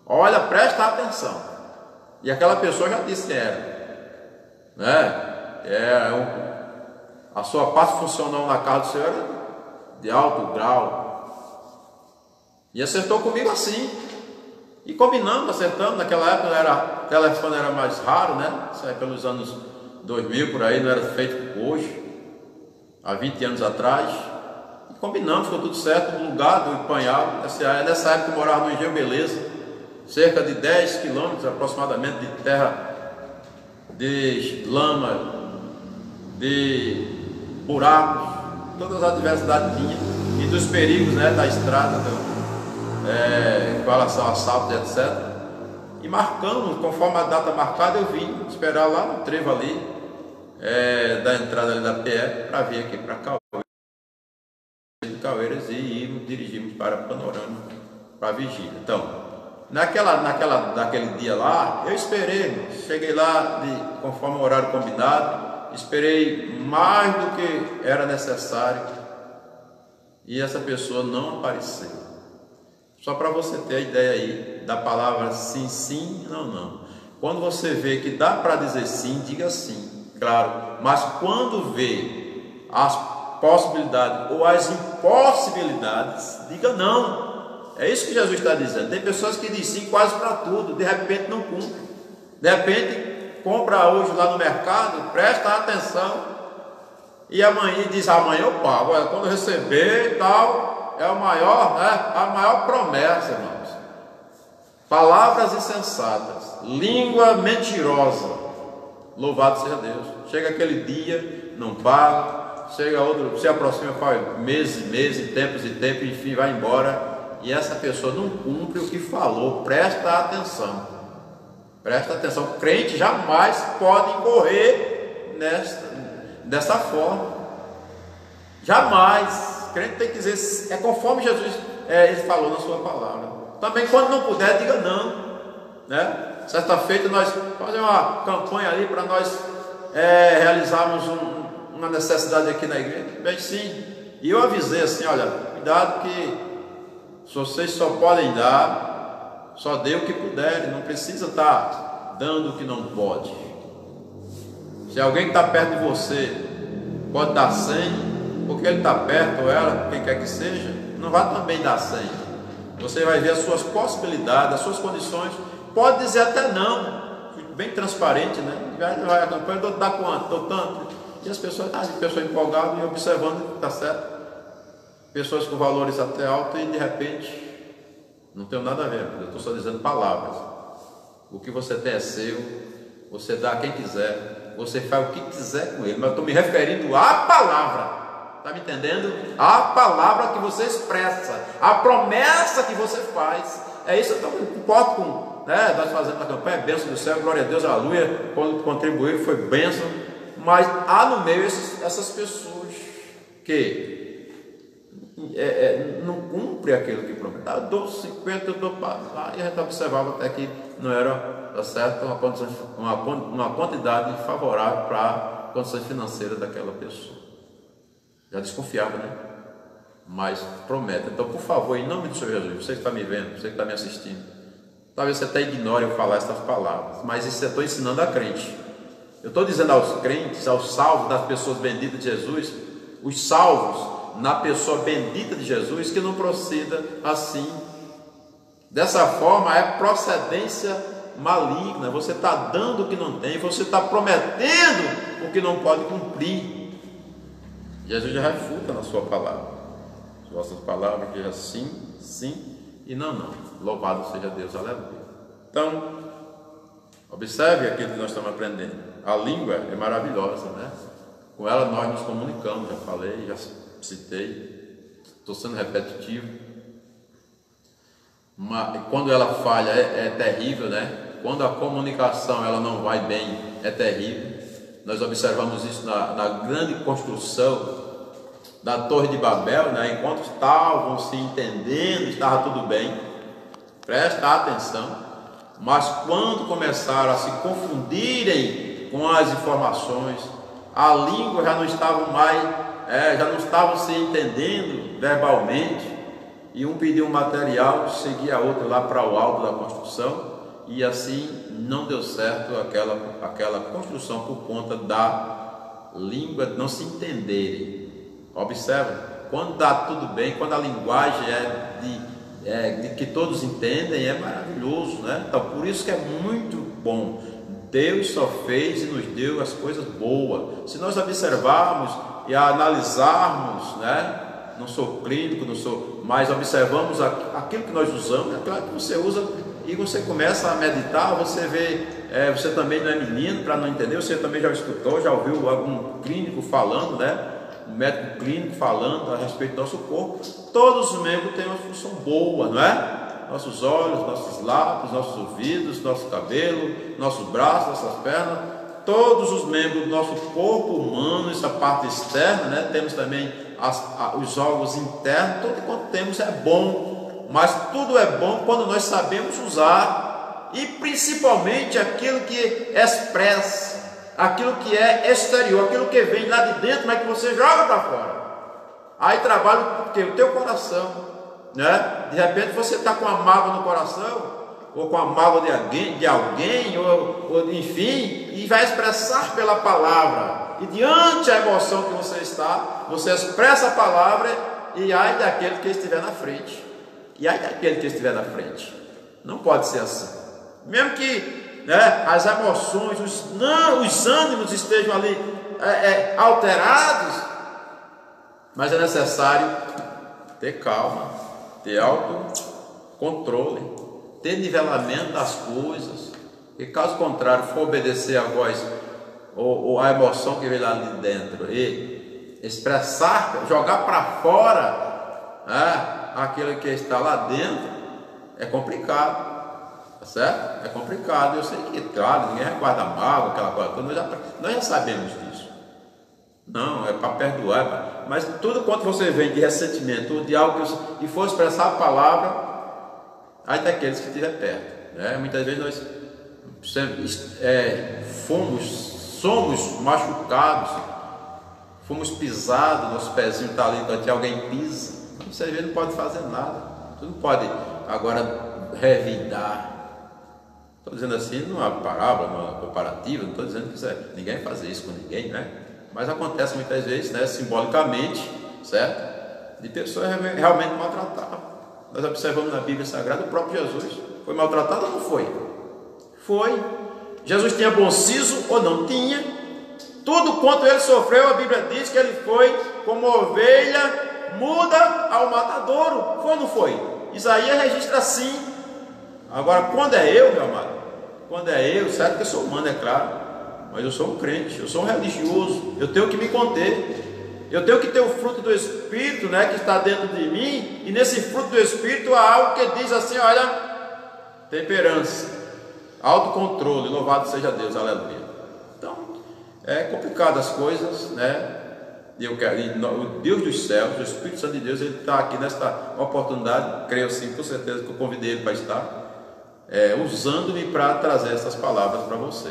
olha, presta atenção, e aquela pessoa já disse que era, né, a sua parte funcional na casa do Senhor era de alto grau, e acertou comigo assim, e combinamos, acertamos. Naquela época telefone era mais raro, né? Isso aí pelos anos 2000 por aí, não era feito hoje, há 20 anos atrás. E combinamos, ficou tudo certo, no lugar do Ipanhal. Nessa época eu morava no Engenho Beleza, cerca de 10 quilômetros aproximadamente de terra, de lama, de buracos, todas as adversidades tinha, e dos perigos, né, da estrada, com relação a assalto, etc. E marcamos, conforme a data marcada, eu vim esperar lá no trevo ali, da entrada ali da PE, para vir aqui para Caueiras e dirigimos para Panorama, para a vigília. Então, naquele dia lá, eu esperei, cheguei lá conforme o horário combinado, esperei mais do que era necessário, e essa pessoa não apareceu. Só para você ter a ideia aí da palavra sim, não. Quando você vê que dá para dizer sim, diga sim, claro. Mas quando vê as possibilidades ou as impossibilidades, diga não. É isso que Jesus está dizendo. Tem pessoas que dizem sim quase para tudo, de repente não cumpre. De repente compra hoje lá no mercado, presta atenção, e amanhã diz, amanhã eu pago. Olha, quando receber e tal... É a maior promessa, irmãos. Palavras insensatas, língua mentirosa. Louvado seja Deus. Chega aquele dia, não paga. Chega outro, se aproxima, faz meses, tempos e tempos, enfim, vai embora. E essa pessoa não cumpre o que falou. Presta atenção. Presta atenção. O crente jamais pode incorrer dessa forma. Jamais. O crente tem que dizer, conforme Jesus ele falou na sua palavra. Também quando não puder, diga não, né? Certa-feita nós fazemos uma campanha ali para nós realizarmos uma necessidade aqui na igreja. Bem, sim. E eu avisei assim, olha, cuidado que vocês só podem dar, só dê o que puderem, não precisa estar dando o que não pode. Se alguém que está perto de você pode dar 100, porque ele está perto, ou ela, quem quer que seja, não vai também dar 100. Você vai ver as suas possibilidades, as suas condições, pode dizer até não, bem transparente, né? Vai a campanha, dá quanto? Dou tanto. E as pessoas, pessoa empolgada e observando, está certo. Pessoas com valores até altos e de repente, não tem nada a ver, eu estou só dizendo palavras. O que você tem é seu, você dá a quem quiser, você faz o que quiser com ele, mas eu estou me referindo à palavra. Está me entendendo? A palavra que você expressa, a promessa que você faz. É isso que eu importo com, né? Nós fazemos a campanha, bênção do céu, glória a Deus, aleluia. Quando contribuiu foi bênção. Mas há no meio essas pessoas que não cumprem aquilo que prometem. Eu dou 50, eu dou para. E a gente observava até que não era, tá certo, uma quantidade favorável para a condição financeira daquela pessoa. Já desconfiava, né? Mas promete. Então, por favor, em nome do Senhor Jesus, você que está me vendo, você que está me assistindo, talvez você até ignore eu falar essas palavras, mas isso eu estou ensinando a crente. Eu estou dizendo aos crentes, aos salvos das pessoas benditas de Jesus, os salvos na pessoa bendita de Jesus, que não proceda assim. Dessa forma é procedência maligna, você está dando o que não tem, você está prometendo o que não pode cumprir. Jesus já refuta na sua palavra. As vossas palavras já sim, sim e não, não. Louvado seja Deus, aleluia. Então, observe aquilo que nós estamos aprendendo. A língua é maravilhosa, né? Com ela nós nos comunicamos, já falei, já citei, estou sendo repetitivo. Mas quando ela falha é terrível, né? Quando a comunicação ela não vai bem, é terrível. Nós observamos isso na grande construção da Torre de Babel, né? Enquanto estavam se entendendo, estava tudo bem. Presta atenção. Mas quando começaram a se confundirem com as informações, a língua já não estava mais, já não estavam se entendendo verbalmente, e um pediu um material, seguia a outro lá para o alto da construção, e assim não deu certo aquela construção por conta da língua não se entenderem. Observa, quando dá tudo bem, quando a linguagem de que todos entendem, é maravilhoso, né? Então por isso que é muito bom. Deus só fez e nos deu as coisas boas. Se nós observarmos e analisarmos, né? Não sou clínico, mas observamos aquilo que nós usamos. É claro que você usa e você começa a meditar, você vê, você também não é menino para não entender, você também já escutou, já ouviu algum clínico falando, né? Um médico clínico falando a respeito do nosso corpo. Todos os membros têm uma função boa, não é? Nossos olhos, nossos lábios, nossos ouvidos, nosso cabelo, nossos braços, nossas pernas, todos os membros do nosso corpo humano, essa parte externa, né? Temos também os órgãos internos, tudo quanto temos é bom, mas tudo é bom quando nós sabemos usar, e principalmente aquilo que expressa, aquilo que é exterior, aquilo que vem lá de dentro, mas que você joga para fora. Aí trabalha porque o teu coração, né? De repente você está com a mágoa no coração, ou com a mágoa de alguém, ou enfim, e vai expressar pela palavra. E diante da emoção que você está, você expressa a palavra, e ai daquele que estiver na frente. E ai daquele que estiver na frente. Não pode ser assim. Mesmo que, né, as emoções, os ânimos estejam ali alterados, mas é necessário ter calma, ter autocontrole, ter nivelamento das coisas, e caso contrário, for obedecer a voz ou a emoção que vem lá de dentro e expressar, jogar para fora, aquilo que está lá dentro, é complicado, tá certo? É complicado. Eu sei que, claro, ninguém guarda mágoa, aquela coisa toda, nós já sabemos disso. Não, é para perdoar, mas tudo quanto você vem de ressentimento ou de algo que for expressar a palavra, aí daqueles que estiver perto, né? Muitas vezes nós somos machucados, fomos pisados, nosso pezinho está ali, então alguém pisa, você às vezes não pode fazer nada, você não pode agora revidar. Estou dizendo assim, numa parábola, numa comparativa, não estou dizendo que ninguém vai fazer isso com ninguém, né? Mas acontece muitas vezes, né, simbolicamente, certo? De pessoas realmente maltratadas. Nós observamos na Bíblia Sagrada, o próprio Jesus foi maltratado ou não foi? Foi. Jesus tinha bom siso ou não tinha? Tudo quanto ele sofreu, a Bíblia diz que ele foi como ovelha muda ao matadouro. Foi ou não foi? Isaías registra assim. Agora, quando é eu, meu amado, quando é eu, certo que eu sou humano, é claro, mas eu sou um crente, eu sou um religioso, eu tenho que me conter, eu tenho que ter o fruto do Espírito, né, que está dentro de mim, e nesse fruto do Espírito há algo que diz assim, olha, temperança, autocontrole, louvado seja Deus, aleluia. Então, é complicado as coisas, né, e o Deus dos céus, o Espírito Santo de Deus, ele está aqui nesta oportunidade, creio sim, com certeza que eu convidei ele para estar, usando-me para trazer essas palavras para você.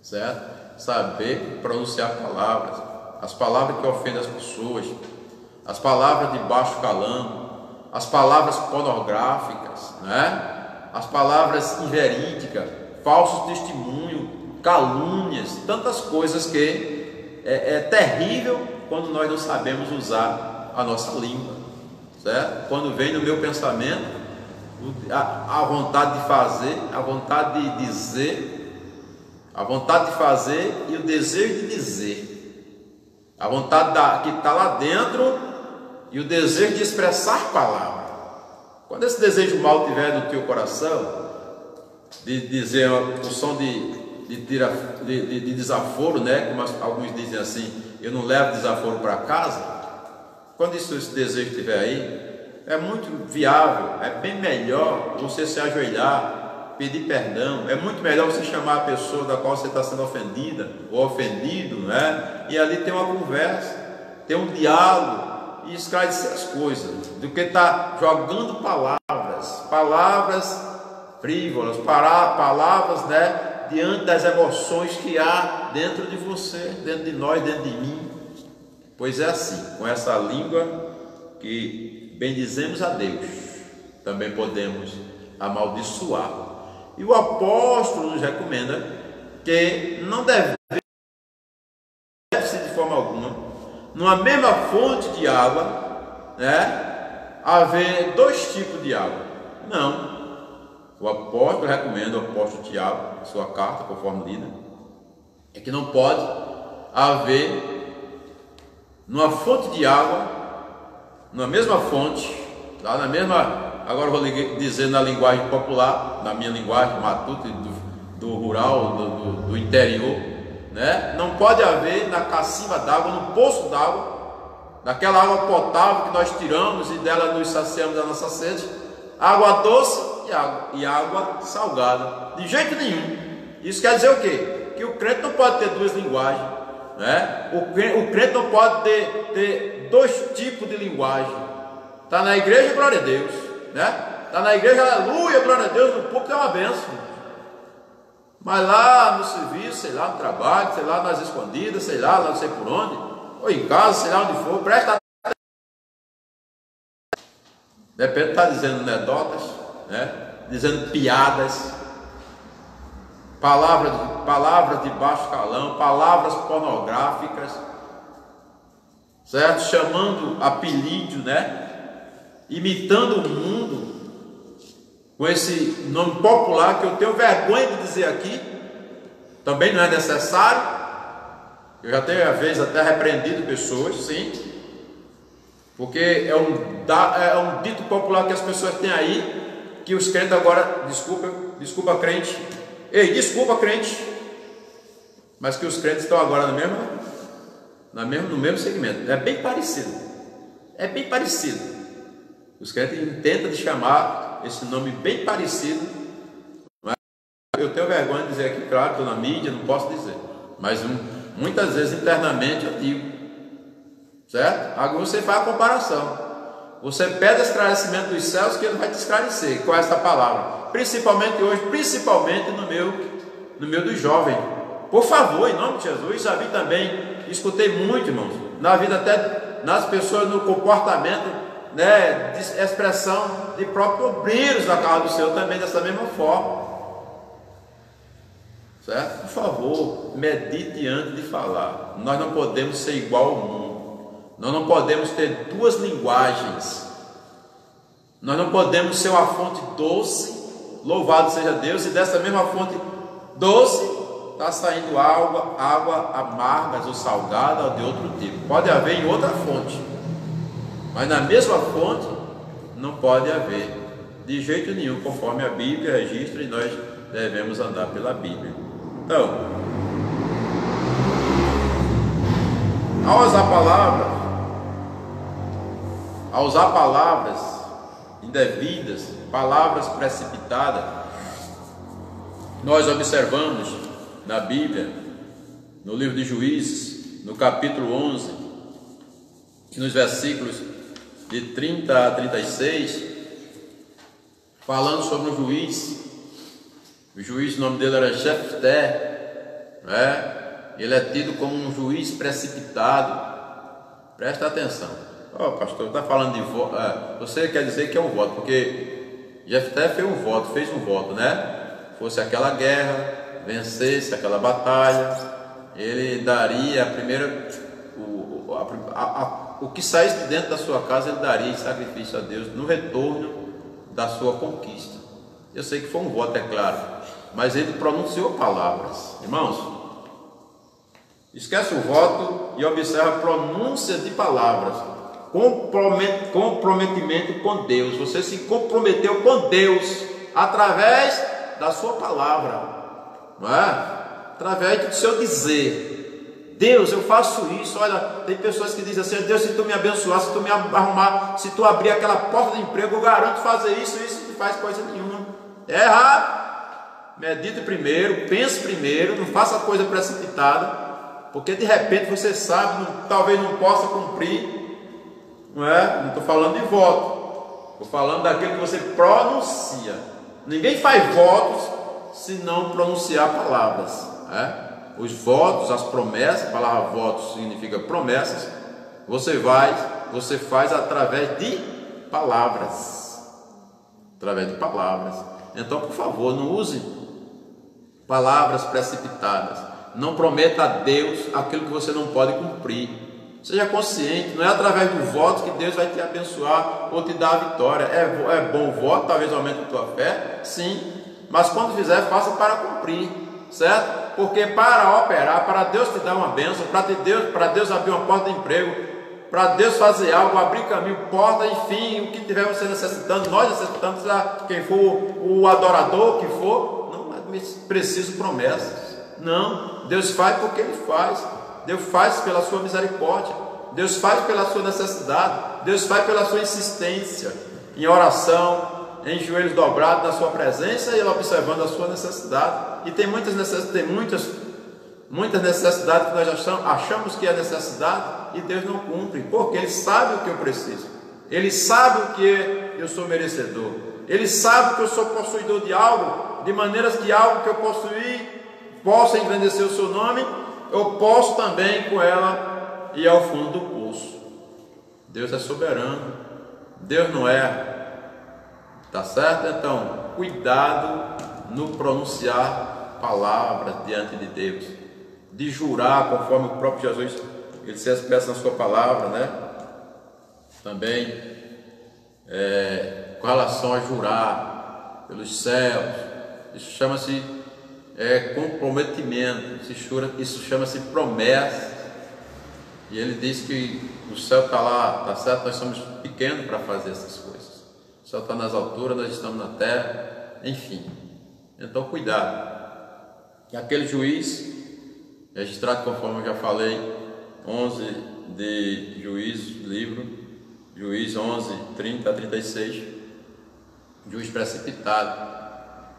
Certo? Saber pronunciar palavras, as palavras que ofendem as pessoas, as palavras de baixo calão, as palavras pornográficas, né? As palavras inverídicas, falsos testemunhos, calúnias, tantas coisas que é terrível quando nós não sabemos usar a nossa língua, certo? Quando vem no meu pensamento, a vontade de fazer, a vontade de dizer, a vontade de fazer e o desejo de dizer, a vontade que está lá dentro e o desejo de expressar palavra. Quando esse desejo mal estiver no teu coração, de dizer o som de desaforo, né? Como alguns dizem assim, eu não levo desaforo para casa. Quando esse desejo estiver aí, é muito viável, é bem melhor você se ajoelhar, pedir perdão. É muito melhor você chamar a pessoa da qual você está sendo ofendida ou ofendido, né? E ali ter uma conversa, ter um diálogo e esclarecer as coisas, do que estar jogando palavras frívolas, palavras, né, diante das emoções que há dentro de você, dentro de nós, dentro de mim. Pois é assim, com essa língua que bendizemos a Deus, também podemos amaldiçoar. E o apóstolo nos recomenda que não deve ser de forma alguma, numa mesma fonte de água, né, haver dois tipos de água. Não. O apóstolo recomenda, o apóstolo Tiago, sua carta, conforme lida, é que não pode haver numa fonte de água, na mesma fonte, lá na mesma, agora vou dizer na linguagem popular, na minha linguagem matuta, do rural, do interior, né? Não pode haver na cacimba d'água, no poço d'água, daquela água potável que nós tiramos e dela nos saciamos da nossa sede, água doce e água salgada, de jeito nenhum. Isso quer dizer o quê? Que o crente não pode ter duas linguagens, né? O crente não pode ter dois tipos de linguagem. Está na igreja, glória a Deus, né? Está na igreja, aleluia, glória a Deus, no púlpito é uma bênção. Mas lá no serviço, sei lá, no trabalho, sei lá, nas escondidas, sei lá não sei por onde, ou em casa, sei lá onde for, presta atenção. De repente está dizendo anedotas, né? Dizendo piadas, palavras de baixo calão, palavras pornográficas, certo? Chamando apelido, né? Imitando o mundo, com esse nome popular que eu tenho vergonha de dizer aqui, também não é necessário. Eu já tenho, às vezes, até repreendido pessoas, sim, porque é um dito popular que as pessoas têm aí, que os crentes agora, desculpa crente, desculpa crente, mas que os crentes estão agora no mesmo segmento. É bem parecido. Os crentes tentam de chamar esse nome bem parecido, mas eu tenho vergonha de dizer aqui, claro, estou na mídia, não posso dizer, mas muitas vezes internamente eu digo, certo? Agora você faz a comparação, você pede esclarecimento dos céus, que ele vai te esclarecer com essa palavra, principalmente hoje, principalmente no meio dos jovens. Por favor, em nome de Jesus. Já vi também, escutei muito, irmãos, na vida, até nas pessoas, no comportamento, né, de expressão de próprios obreiros da casa do Senhor também dessa mesma forma, certo? Por favor, medite antes de falar. Nós não podemos ser igual ao mundo, nós não podemos ter duas linguagens, nós não podemos ser uma fonte doce, louvado seja Deus, e dessa mesma fonte doce está saindo água amargas ou salgada ou de outro tipo. Pode haver em outra fonte, mas na mesma fonte não pode haver de jeito nenhum, conforme a Bíblia registra, e nós devemos andar pela Bíblia. Então, ao usar palavras indevidas, palavras precipitadas, nós observamos na Bíblia, no livro de Juízes, no capítulo 11, nos versículos de 30 a 36, falando sobre um juiz. O juiz, o nome dele era Jefté, né? Ele é tido como um juiz precipitado. Presta atenção. Pastor, está falando de voto. Você quer dizer que é um voto, porque Jefté fez um voto, né? Fosse aquela guerra, vencesse aquela batalha, ele daria a primeira, o que saísse de dentro da sua casa, ele daria em sacrifício a Deus no retorno da sua conquista. Eu sei que foi um voto, é claro, mas ele pronunciou palavras. Irmãos, esquece o voto e observa a pronúncia de palavras. Comprometimento com Deus. Você se comprometeu com Deus através da sua palavra, não é? Através do seu dizer. Deus, eu faço isso. Olha, tem pessoas que dizem assim: Deus, se tu me abençoar, se tu me arrumar, se tu abrir aquela porta de emprego, eu garanto fazer isso, isso, não faz coisa nenhuma. É errado. Medite primeiro, pense primeiro, não faça coisa precipitada, porque de repente você sabe, talvez não possa cumprir. Não é? Não estou falando de voto, estou falando daquilo que você pronuncia. Ninguém faz votos se não pronunciar palavras. Os votos, as promessas, a palavra votos significa promessas. Você faz através de palavras. Através de palavras. Então, por favor, não use palavras precipitadas. Não prometa a Deus aquilo que você não pode cumprir. Seja consciente, não é através do voto que Deus vai te abençoar ou te dar a vitória. É bom o voto, talvez aumente a tua fé, sim, mas quando fizer, faça para cumprir, certo? Porque para operar, para Deus te dar uma bênção, para Deus abrir uma porta de emprego, para Deus fazer algo, abrir caminho, porta, enfim, o que tiver você necessitando, nós necessitamos, quem for o adorador, que for, não é preciso promessas. Não, Deus faz porque Ele faz. Deus faz pela sua misericórdia, Deus faz pela sua necessidade, Deus faz pela sua insistência, em oração, em joelhos dobrados na sua presença e Ele observando a sua necessidade. E tem muitas necessidades que nós achamos que é necessidade e Deus não cumpre, porque Ele sabe o que eu preciso, Ele sabe o que eu sou merecedor, Ele sabe que eu sou possuidor de algo, de maneiras que algo que eu possuí possa engrandecer o seu nome. Eu posso também com ela ir ao fundo do poço. Deus é soberano, Deus não é, tá certo? Então, cuidado no pronunciar palavras diante de Deus, de jurar conforme o próprio Jesus, Ele se expressa na sua palavra, né? Também, com relação a jurar pelos céus, isso chama-se comprometimento, isso chama-se promessa. E ele diz que o céu está lá, tá certo? Nós somos pequenos para fazer essas coisas. O céu está nas alturas, nós estamos na terra, enfim. Então, cuidado. E aquele juiz, registrado conforme eu já falei, 11 de Juízes, livro, Juiz 11, 30 a 36, juiz precipitado.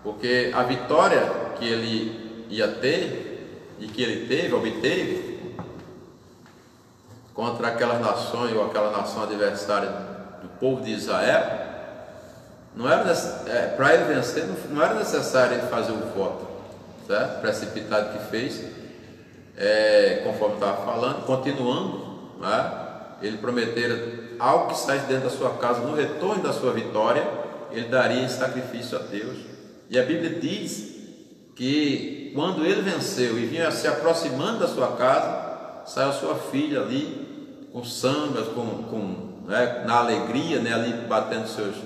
Porque a vitória que ele ia ter e que ele obteve contra aquelas nações ou aquela nação adversária do povo de Israel, não era para ele vencer, não era necessário ele fazer o voto, certo? Precipitado que fez, conforme eu estava falando, continuando, né? Ele prometera algo que saísse dentro da sua casa, no retorno da sua vitória, ele daria em sacrifício a Deus. E a Bíblia diz que quando ele venceu e vinha se aproximando da sua casa, saiu sua filha ali com sambas, na alegria, né, ali batendo seus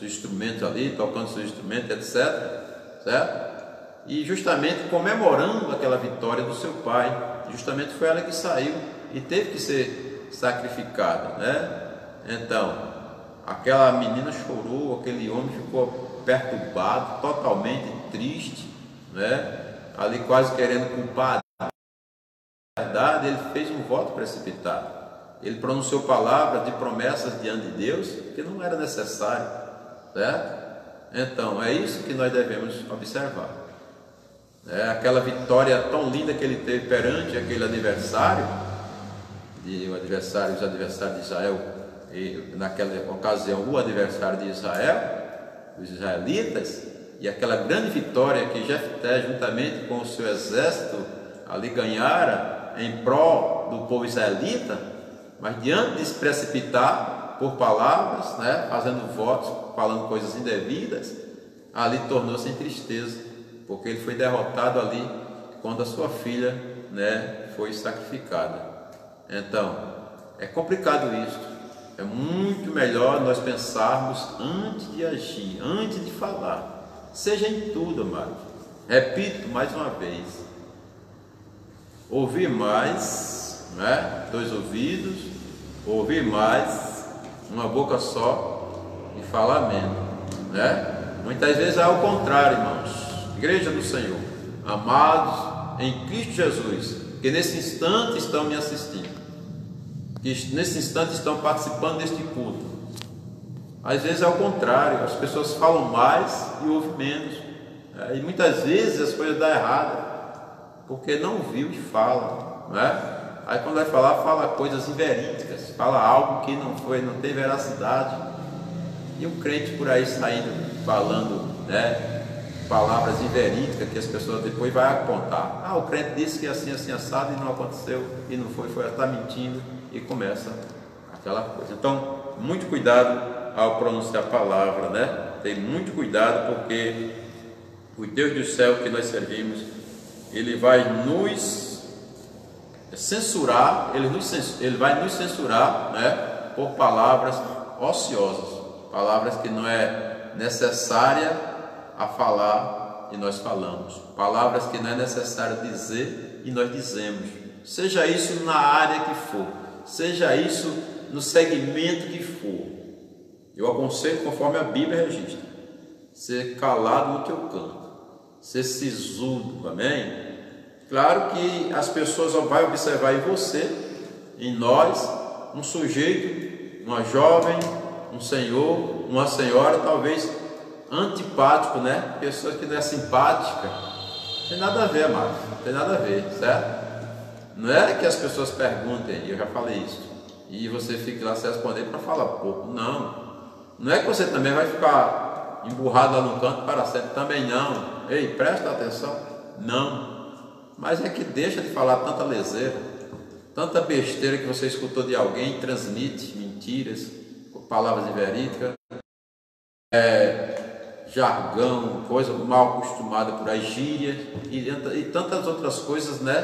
instrumentos ali, tocando seus instrumentos, etc. Certo? E justamente comemorando aquela vitória do seu pai. Justamente foi ela que saiu e teve que ser sacrificada, né? Então, aquela menina chorou, aquele homem ficou perturbado, totalmente triste, né? Ali quase querendo culpar a verdade. Ele fez um voto precipitado, ele pronunciou palavras de promessas diante de Deus que não era necessário, certo? Então é isso que nós devemos observar, aquela vitória tão linda que ele teve perante aquele adversário, os adversários de Israel, e naquela ocasião o adversário de Israel, os israelitas, e aquela grande vitória que Jefté, juntamente com o seu exército, ali ganhara em prol do povo israelita. Mas diante de se precipitar por palavras, né, fazendo votos, falando coisas indevidas, ali tornou-se em tristeza, porque ele foi derrotado ali quando a sua filha, né, foi sacrificada. Então, é complicado isso. é muito melhor nós pensarmos antes de agir, antes de falar. Seja em tudo, amado. Repito mais uma vez: ouvir mais, né? 2 ouvidos, ouvir mais, uma boca só e falar menos, né? Muitas vezes é ao contrário, irmãos. Igreja do Senhor, amados em Cristo Jesus, que nesse instante estão me assistindo, que nesse instante estão participando deste culto. Às vezes é ao contrário, as pessoas falam mais e ouvem menos, e muitas vezes as coisas dão errado, porque não viu e fala, né? Aí quando vai falar, fala coisas inverídicas, fala algo que não tem veracidade, e o crente por aí saindo falando, né, palavras inverídicas que as pessoas depois vão apontar. O crente disse que assim, assim, assado, e não aconteceu, e não foi, está mentindo, e começa aquela coisa. Então, muito cuidado ao pronunciar a palavra, né? Tem muito cuidado, porque o Deus do céu que nós servimos, Ele vai nos censurar, Ele vai nos censurar, né, por palavras ociosas, palavras que não é necessária a falar e nós falamos, palavras que não é necessário dizer e nós dizemos, seja isso na área que for, seja isso no segmento que for. Eu aconselho, conforme a Bíblia registra, ser calado no teu canto, ser sisudo, amém? Claro que as pessoas vão observar em você, em nós, um sujeito, uma jovem, um senhor, uma senhora, talvez antipático, né? Pessoa que não é simpática. Não tem nada a ver, amado, não tem nada a ver, certo? Não é que as pessoas perguntem, eu já falei isso, e você fique lá se responder para falar pouco. Não é que você também vai ficar emburrado lá no canto para sempre, também não. Ei, presta atenção, não. Mas é que deixa de falar tanta leseira, tanta besteira que você escutou de alguém, transmite mentiras, palavras inverídicas, jargão, coisa mal acostumada por aí, gírias e tantas outras coisas, né,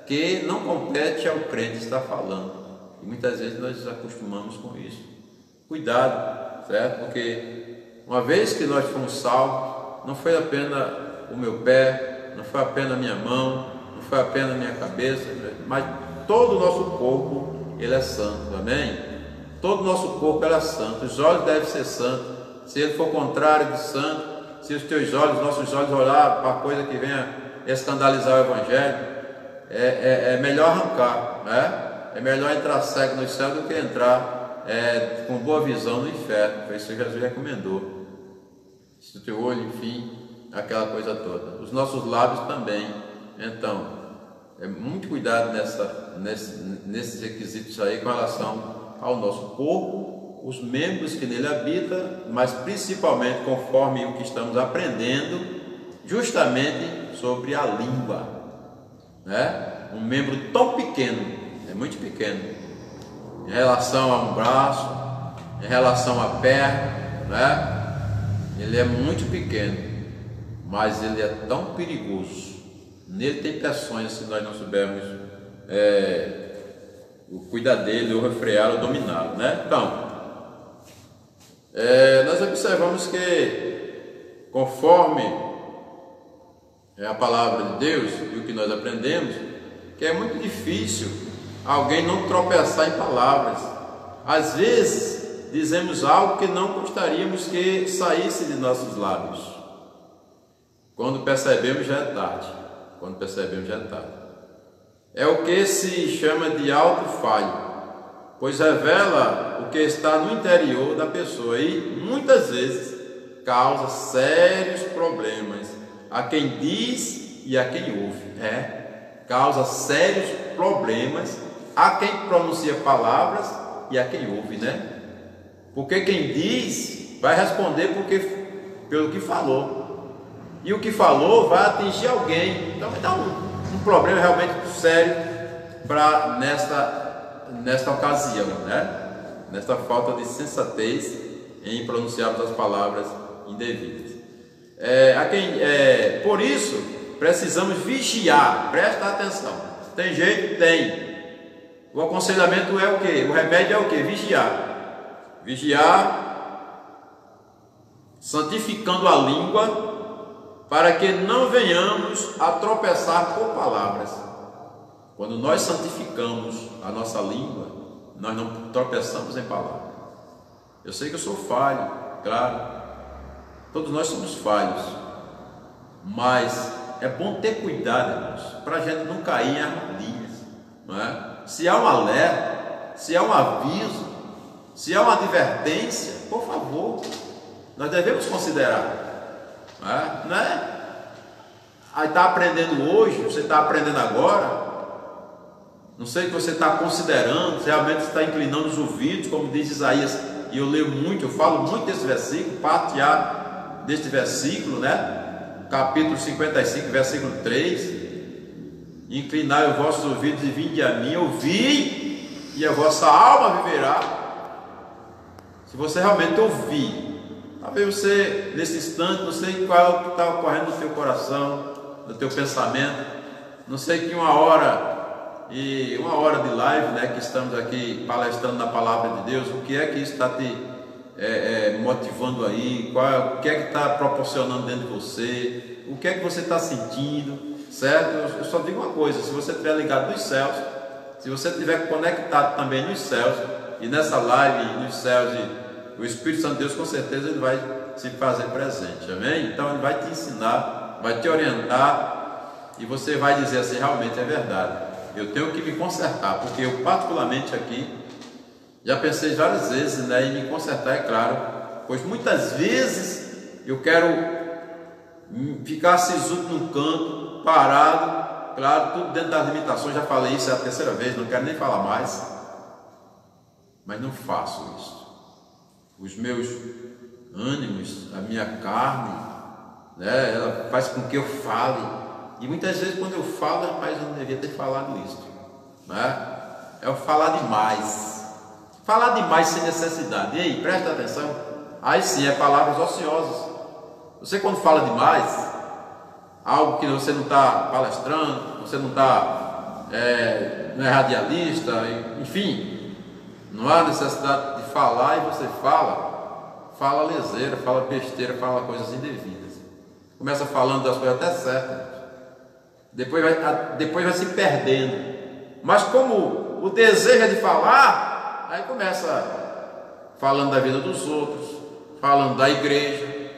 que não compete ao crente estar falando. E muitas vezes nós nos acostumamos com isso. Cuidado, certo? Porque uma vez que nós fomos salvos, não foi apenas o meu pé, não foi apenas a minha mão, não foi apenas a minha cabeça, mas todo o nosso corpo, ele é santo, amém? Todo o nosso corpo, ele é santo, os olhos devem ser santos. Se ele for contrário de santo, se os teus olhos, nossos olhos olhar para a coisa que venha escandalizar o Evangelho, é melhor arrancar, né? É melhor entrar cego no céu do que entrar com boa visão no inferno. Foi isso que Jesus recomendou. Se o teu olho, enfim, aquela coisa toda. Os nossos lábios também. Então, muito cuidado nesses requisitos aí com relação ao nosso corpo, os membros que nele habitam, mas principalmente conforme o que estamos aprendendo, justamente sobre a língua, né? Um membro tão pequeno, é muito pequeno, em relação a um braço, em relação à perna, né? Ele é muito pequeno, mas ele é tão perigoso. Nele tem peçonhas, se nós não soubermos cuidar dele, ou refreá-lo, ou dominá-lo, né? Então, nós observamos que, conforme a palavra de Deus e o que nós aprendemos, que é muito difícil alguém não tropeçar em palavras. Às vezes dizemos algo que não gostaríamos que saísse de nossos lábios. Quando percebemos, já é tarde. Quando percebemos, já é tarde. É o que se chama de alto falho, pois revela o que está no interior da pessoa e muitas vezes causa sérios problemas a quem diz e a quem ouve. Causa sérios problemas a quem pronuncia palavras e a quem ouve, né? Porque quem diz vai responder pelo que falou, e o que falou vai atingir alguém. Então vai dar um problema realmente sério nesta ocasião, né? Nesta falta de sensatez em pronunciarmos as palavras indevidas. Por isso precisamos vigiar. Presta atenção. Tem jeito? Tem. O aconselhamento é o quê? O remédio é o quê? Vigiar. Vigiar, santificando a língua, para que não venhamos a tropeçar por palavras. Quando nós santificamos a nossa língua, nós não tropeçamos em palavras. Eu sei que eu sou falho, claro, todos nós somos falhos, mas é bom ter cuidado, irmãos, para a gente não cair em armadilhas, não é? Se há um alerta, se há um aviso, se há uma advertência, por favor, nós devemos considerar. Não é? Aí está aprendendo hoje, você está aprendendo agora, não sei o que você está considerando, se realmente está inclinando os ouvidos, como diz Isaías, e eu leio muito, eu falo muito desse versículo, parte A deste versículo, né? Capítulo 55, versículo 3: inclinai os vossos ouvidos e vinde a mim, ouvi, e a vossa alma viverá. Se você realmente ouvir, talvez você, nesse instante, não sei qual é o que está ocorrendo no teu coração, no teu pensamento, não sei que uma hora de live, né, que estamos aqui palestrando na palavra de Deus, o que é que isso está te motivando aí, o que é que está proporcionando dentro de você, o que é que você está sentindo, certo? Eu só digo uma coisa: se você estiver ligado nos céus, se você estiver conectado também nos céus, e nessa live nos céus, o Espírito Santo de Deus, com certeza, ele vai se fazer presente, amém? Então ele vai te ensinar, vai te orientar, e você vai dizer assim: realmente é verdade, eu tenho que me consertar, porque eu particularmente aqui já pensei várias vezes, né, em me consertar, é claro, pois muitas vezes eu quero ficar sisudo num canto, parado, claro, tudo dentro das limitações. Já falei isso, é a terceira vez, não quero nem falar mais, mas não faço isso. Os meus ânimos, a minha carne, né, ela faz com que eu fale, e muitas vezes quando eu falo, rapaz, eu não devia ter falado isso, né? É o falar demais sem necessidade. E aí, presta atenção, aí sim é palavras ociosas. Você, quando fala demais, algo que você não está palestrando, você não está, não é radialista, enfim, não há necessidade de falar, e você fala leseira, fala besteira, fala coisas indevidas, começa falando das coisas até certas, depois vai se perdendo, mas como o desejo é de falar, aí começa falando da vida dos outros, falando da igreja,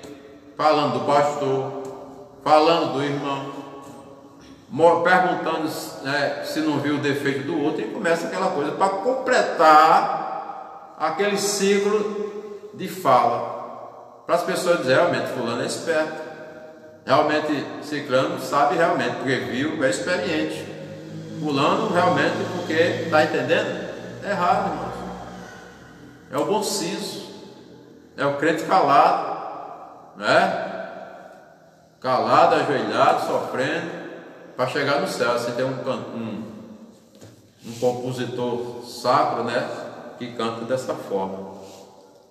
falando do pastor, falando do irmão, perguntando se não viu o defeito do outro, e começa aquela coisa para completar aquele ciclo de fala, para as pessoas dizerem: realmente fulano é esperto, realmente ciclano sabe realmente, porque viu, é experiente, fulano realmente porque está entendendo. É errado, irmãos. É o bom siso, é o crente calado, né? Calado, ajoelhado, sofrendo, para chegar no céu. Assim, tem um compositor sacro, né, que canta dessa forma.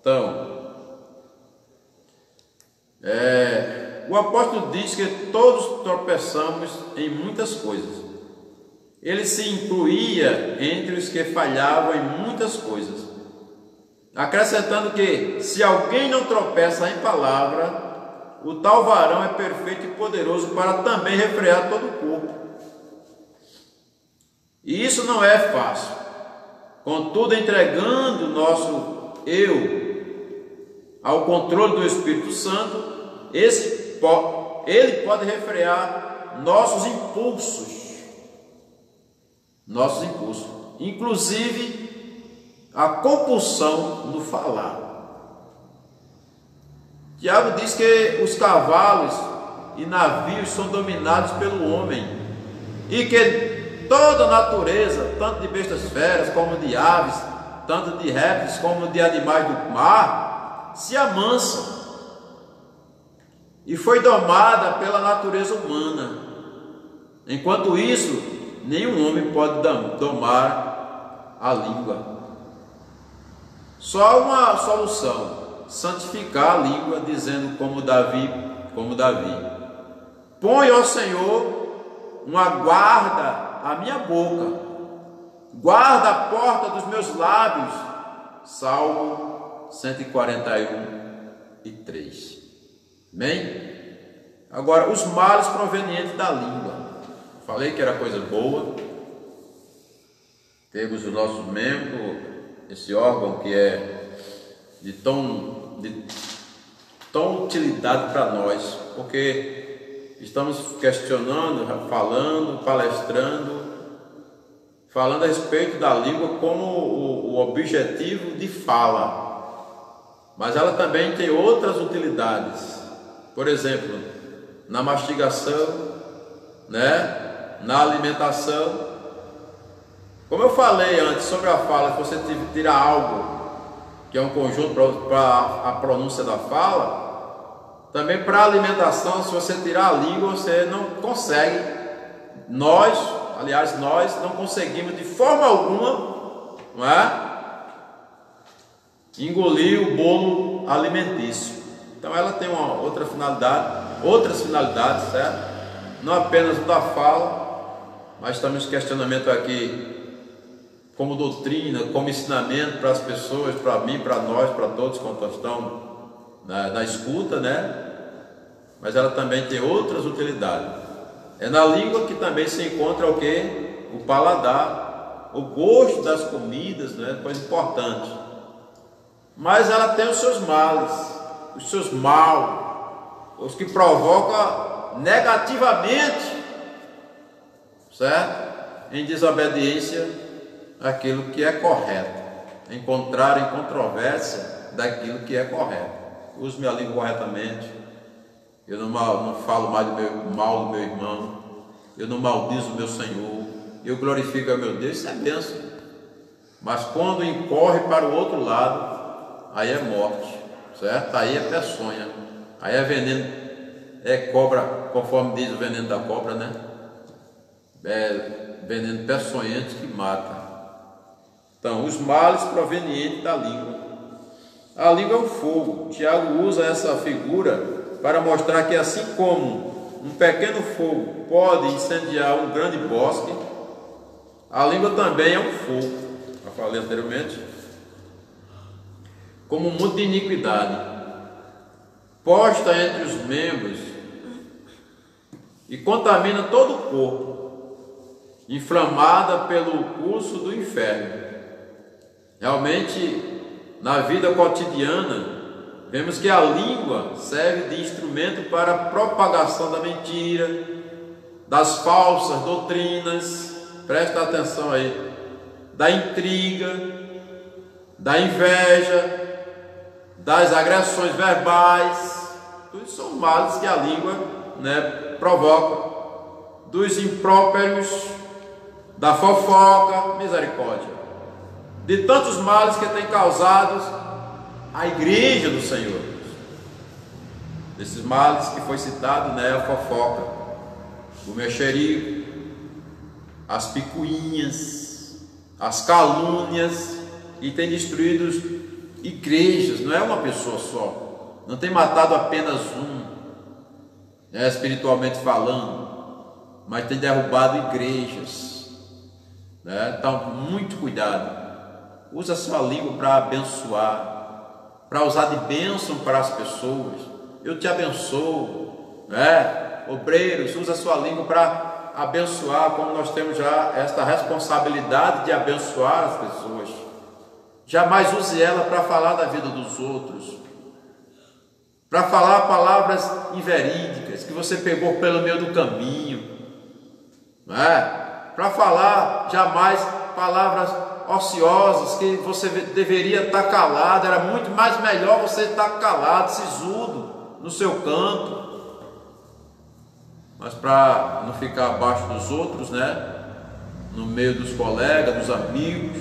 Então, o apóstolo diz que todos tropeçamos em muitas coisas. Ele se incluía entre os que falhavam em muitas coisas, acrescentando que se alguém não tropeça em palavra, o tal varão é perfeito e poderoso para também refrear todo o corpo. E isso não é fácil. Contudo, entregando o nosso eu ao controle do Espírito Santo, ele pode refrear nossos impulsos, inclusive a compulsão no falar. Tiago diz que os cavalos e navios são dominados pelo homem, e que toda a natureza, tanto de bestas feras como de aves, tanto de répteis como de animais do mar, se amansa e foi domada pela natureza humana. Enquanto isso, nenhum homem pode domar a língua. Só uma solução: santificar a língua, dizendo como Davi: põe, ó Senhor, uma guarda à minha boca, guarda a porta dos meus lábios. Salmo 141:3. Amém? Agora, os males provenientes da língua. Falei que era coisa boa. Temos o nosso membro, esse órgão que é de tão utilidade para nós, porque estamos questionando, falando, palestrando, falando a respeito da língua como o objetivo de fala, mas ela também tem outras utilidades. Por exemplo, na mastigação, né? Na alimentação. Como eu falei antes sobre a fala, que você tira algo que é um conjunto para a pronúncia da fala, também para a alimentação, se você tirar a língua, você não consegue. Nós não conseguimos de forma alguma, não é? Engolir o bolo alimentício. Então ela tem outras finalidades, certo? Não apenas o da fala, mas também os questionamentos aqui como doutrina, como ensinamento para as pessoas, para mim, para nós, para todos quanto estão na escuta, né? Mas ela também tem outras utilidades. É na língua que também se encontra o quê? O paladar, o gosto das comidas, né? Coisa importante. Mas ela tem os seus males, os seus mal, os que provocam negativamente, certo? Em desobediência àquilo que é correto, encontrar em controvérsia daquilo que é correto. Uso minha língua corretamente. Eu não falo mal do meu irmão. Eu não maldizo o meu Senhor. Eu glorifico a meu Deus. Isso é bênção. Mas quando incorre para o outro lado, aí é morte, certo? Aí é peçonha. Aí é veneno, é cobra, conforme diz o veneno da cobra, né? É veneno peçonhento que mata. Então, os males provenientes da língua. A língua é um fogo. Tiago usa essa figura para mostrar que, assim como um pequeno fogo pode incendiar um grande bosque, a língua também é um fogo. Eu falei anteriormente. Como um monte de iniquidade, posta entre os membros e contamina todo o corpo, inflamada pelo curso do inferno. Realmente, na vida cotidiana, vemos que a língua serve de instrumento para a propagação da mentira, das falsas doutrinas, presta atenção aí, da intriga, da inveja, das agressões verbais. Tudo isso são males que a língua, né, provoca, dos impróprios, da fofoca, misericórdia, de tantos males que tem causado a igreja do Senhor. Desses males que foi citado, né, a fofoca, o mexerico, as picuinhas, as calúnias, e tem destruído igrejas. Não é uma pessoa só, não tem matado apenas um, né, espiritualmente falando, mas tem derrubado igrejas, né? Então, muito cuidado. Usa a sua língua para abençoar, para usar de bênção para as pessoas. Eu te abençoo, né? Obreiros, usa a sua língua para abençoar, como nós temos já esta responsabilidade de abençoar as pessoas. Jamais use ela para falar da vida dos outros, para falar palavras inverídicas que você pegou pelo meio do caminho, não é? Para falar jamais palavras ociosas que você deveria estar calado. Era muito mais melhor você estar calado, sisudo, no seu canto, mas para não ficar abaixo dos outros, né? No meio dos colegas, dos amigos.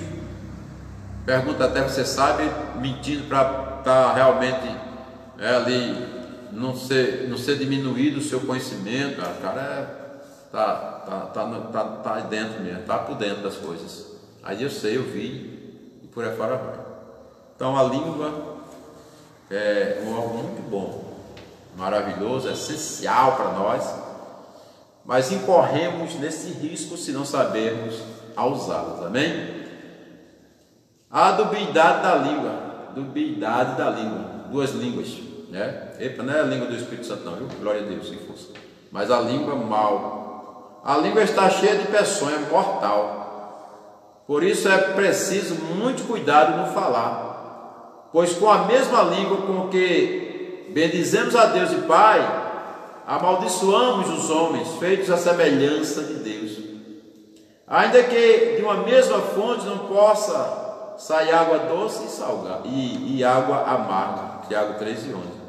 Pergunta até você sabe, mentindo para estar realmente ali, não ser diminuído o seu conhecimento. O cara tá aí dentro mesmo, tá por dentro das coisas. Aí eu sei, eu vi, e por aí fora vai. Então a língua é um algo muito bom, maravilhoso, essencial para nós, mas incorremos nesse risco se não sabermos a usá-las. Amém? A dubiedade da língua. dubiedade da língua, duas línguas, né? Epa, não é a língua do Espírito Santo não, viu? Glória a Deus, se fosse. Mas a língua mal. A língua está cheia de peçonha, mortal. Por isso é preciso muito cuidado no falar. Pois com a mesma língua com que bendizemos a Deus e Pai, amaldiçoamos os homens, feitos à semelhança de Deus. Ainda que de uma mesma fonte não possa sair água doce e água amarga. Tiago 3:11.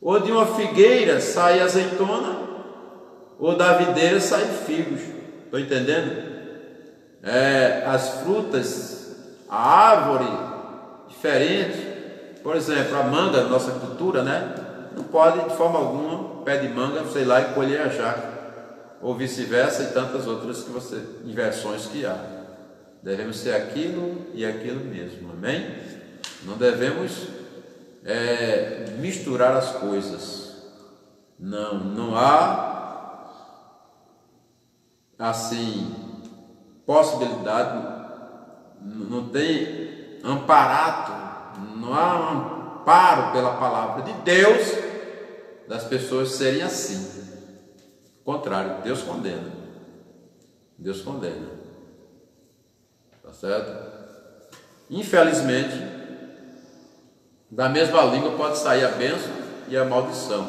Ou de uma figueira sai azeitona, ou da videira sai figos. Estou entendendo? As frutas, a árvore diferente, por exemplo, a manga, nossa cultura, né? Não pode de forma alguma, pé de manga, sei lá, e colher a jaca, ou vice-versa, e tantas outras inversões que há. Devemos ser aquilo e aquilo mesmo, amém? Não devemos misturar as coisas. Não há assim possibilidade, não tem amparato, não há amparo pela palavra de Deus das pessoas serem assim. Ao contrário, Deus condena. Deus condena. Tá certo? Infelizmente, da mesma língua pode sair a bênção e a maldição.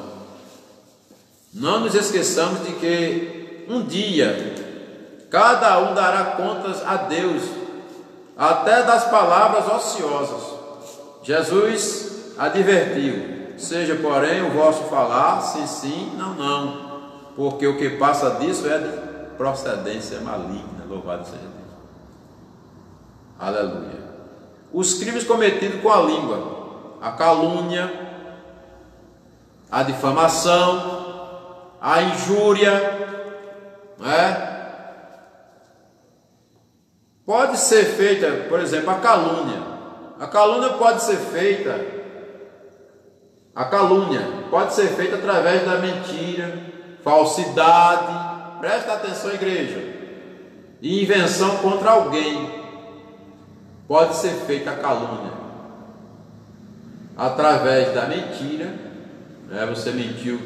Não nos esqueçamos de que um dia cada um dará contas a Deus, até das palavras ociosas. Jesus advertiu: seja, porém, o vosso falar sim, sim, não, não, porque o que passa disso é de procedência maligna. Louvado seja Deus. Aleluia. Os crimes cometidos com a língua: a calúnia, a difamação, a injúria, não é? Pode ser feita, por exemplo, a calúnia. A calúnia pode ser feita através da mentira, falsidade, presta atenção, igreja, e invenção contra alguém. Pode ser feita a calúnia através da mentira, né? Você mentiu,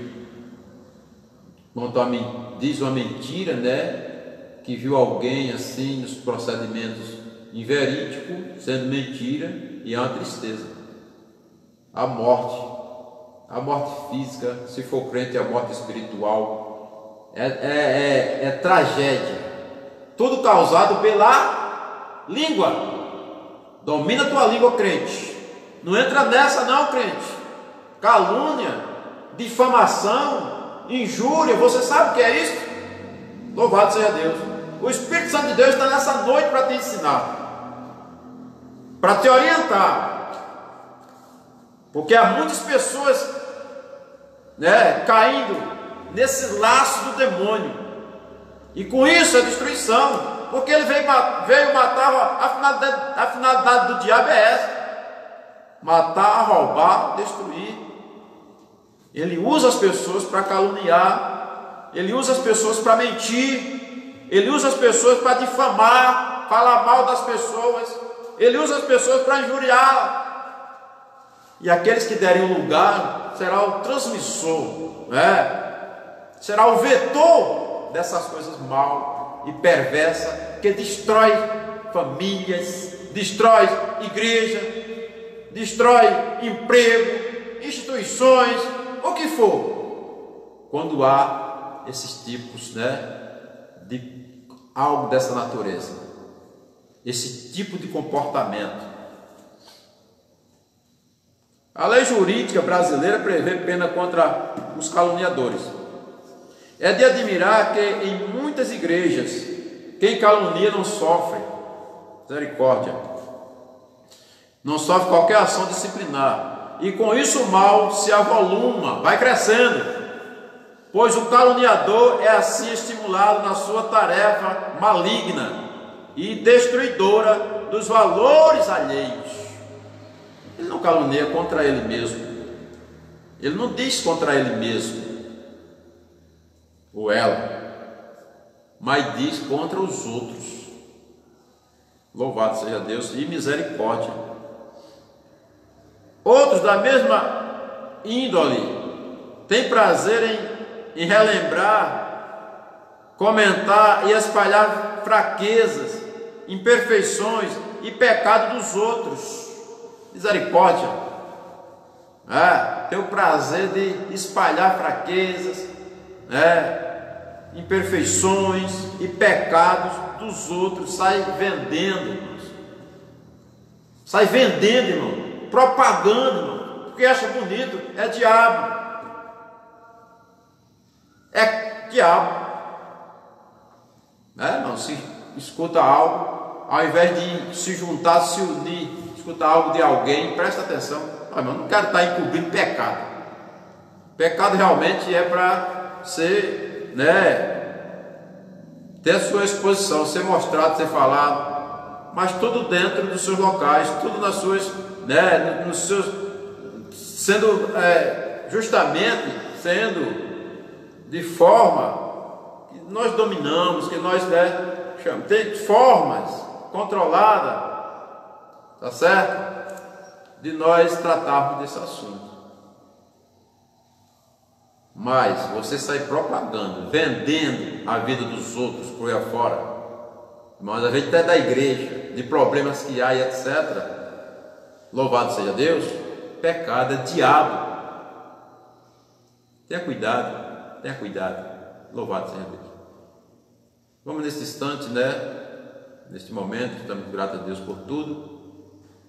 diz uma mentira, né? Que viu alguém assim nos procedimentos inverídicos, sendo mentira, e é uma tristeza. A morte física, se for crente, a morte espiritual, é tragédia. Tudo causado pela língua. Domina a tua língua, crente. Não entra nessa não, crente. Calúnia, difamação, injúria, você sabe o que é isso? Louvado seja Deus. O Espírito Santo de Deus está nessa noite para te ensinar, para te orientar, porque há muitas pessoas, né, caindo nesse laço do demônio, e com isso é destruição, porque ele veio matar. A finalidade do diabo é essa: matar, roubar, destruir. Ele usa as pessoas para caluniar, ele usa as pessoas para mentir, ele usa as pessoas para difamar, falar mal das pessoas, ele usa as pessoas para injuriar. E aqueles que derem o lugar será o transmissor, né? Será o vetor dessas coisas mal e perversa que destrói famílias, destrói igreja, destrói emprego, instituições, o que for, quando há esses tipos, né, de algo dessa natureza, esse tipo de comportamento. A lei jurídica brasileira prevê pena contra os caluniadores. É de admirar que em muitas igrejas quem calunia não sofre misericórdia, não sofre qualquer ação disciplinar, e com isso o mal se avoluma, vai crescendo, pois o caluniador é assim estimulado na sua tarefa maligna e destruidora dos valores alheios. Ele não calunia contra ele mesmo, ele não diz contra ele mesmo ou ela, mas diz contra os outros. Louvado seja Deus e misericórdia. Outros da mesma índole têm prazer em relembrar, comentar e espalhar fraquezas, imperfeições e pecado dos outros. Misericórdia. Tem o prazer de espalhar fraquezas, imperfeições e pecados dos outros. Sai vendendo, irmãos. Sai vendendo, irmão. Propagando, irmão. Porque acha bonito. É diabo. É diabo. Irmão, se escuta algo, ao invés de se juntar, se unir, escutar algo de alguém, presta atenção. Irmão, não quero estar encobrindo pecado. Pecado realmente é para ser, ter a sua exposição, ser mostrado, ser falado, mas tudo dentro dos seus locais, tudo nas suas, nos seus, sendo justamente sendo de forma que nós dominamos, que nós chamamos, tem formas controladas, tá certo? De nós tratarmos desse assunto. Mas você sai propagando, vendendo a vida dos outros por aí afora, mas a gente até da igreja, de problemas que há e etc. Louvado seja Deus. Pecado é diabo. Tenha cuidado, tenha cuidado. Louvado seja Deus. Vamos nesse instante, neste momento, estamos gratos a Deus por tudo.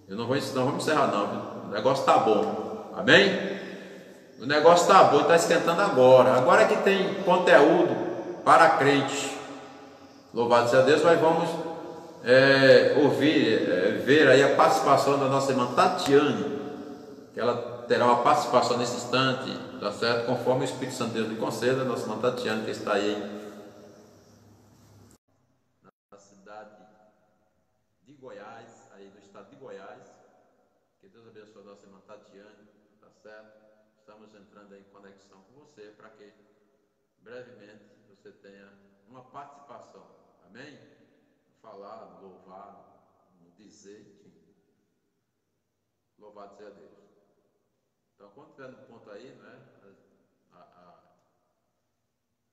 Eu não vamos encerrar não, o negócio está bom, amém? O negócio está bom, está esquentando agora. Agora é que tem conteúdo para crente. Louvado seja Deus, mas vamos ver aí a participação da nossa irmã Tatiane, que ela terá uma participação nesse instante, tá certo? Conforme o Espírito Santo de Deus lhe conceda, a nossa irmã Tatiane, que está aí na cidade de Goiás, aí do estado de Goiás. Que Deus abençoe a nossa irmã Tatiane, tá certo? Estamos entrando em conexão com você para que brevemente você tenha uma participação, amém? Falar, louvar, dizer, louvado seja Deus. Então, quando estiver no ponto aí,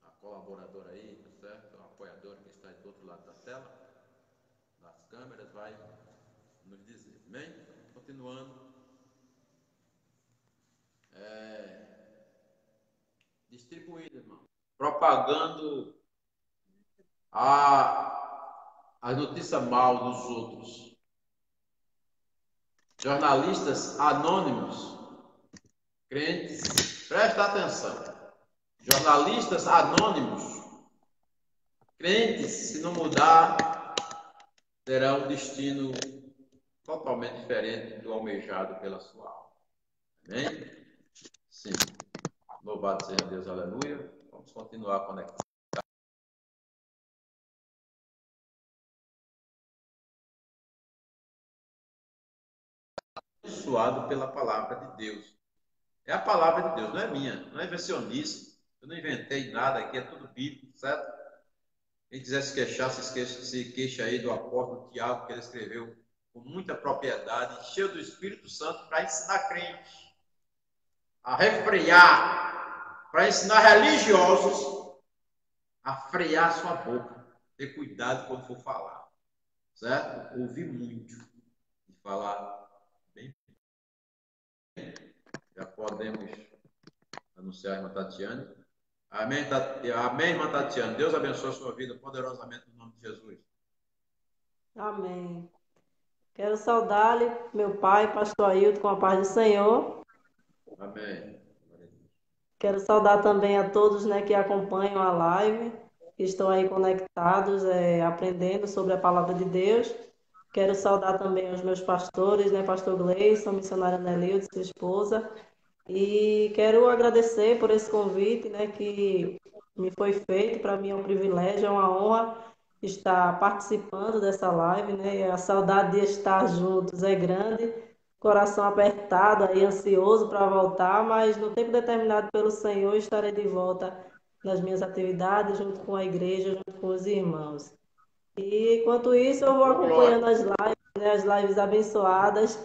a colaboradora aí, tá certo? A apoiadora que está do outro lado da tela, das câmeras, vai nos dizer, amém? Continuando. Distribuindo, irmão, propagando as notícias mal dos outros. Jornalistas anônimos, crentes, presta atenção. Jornalistas anônimos, crentes, se não mudar, terão um destino totalmente diferente do almejado pela sua alma. Amém? Sim. Louvado seja Deus, aleluia. Vamos continuar conectados. Abençoado pela palavra de Deus. É a palavra de Deus, não é minha, não é invencionice. Eu não inventei nada aqui, é tudo bíblico, certo? Quem quiser se queixar, se queixa aí do apóstolo Tiago, que ele escreveu com muita propriedade, cheio do Espírito Santo, para ensinar crentes a refrear, para ensinar religiosos a frear sua boca, ter cuidado quando for falar, certo? Ouvir muito e falar bem. Já podemos anunciar a irmã Tatiane. Amém, amém, irmã Tatiane. Deus abençoe a sua vida poderosamente no nome de Jesus. Amém. Quero saudar-lhe, meu pai, pastor Ailton, com a paz do Senhor. Amém. Quero saudar também a todos, que acompanham a live, que estão aí conectados, aprendendo sobre a palavra de Deus. Quero saudar também os meus pastores, pastor Gleison, missionária Nelilde, sua esposa. E quero agradecer por esse convite, que me foi feito. Para mim é um privilégio, é uma honra estar participando dessa live, A saudade de estar juntos é grande, coração apertado aí, ansioso para voltar, mas no tempo determinado pelo Senhor estarei de volta nas minhas atividades, junto com a igreja, junto com os irmãos. E enquanto isso eu vou acompanhando as lives, as lives abençoadas,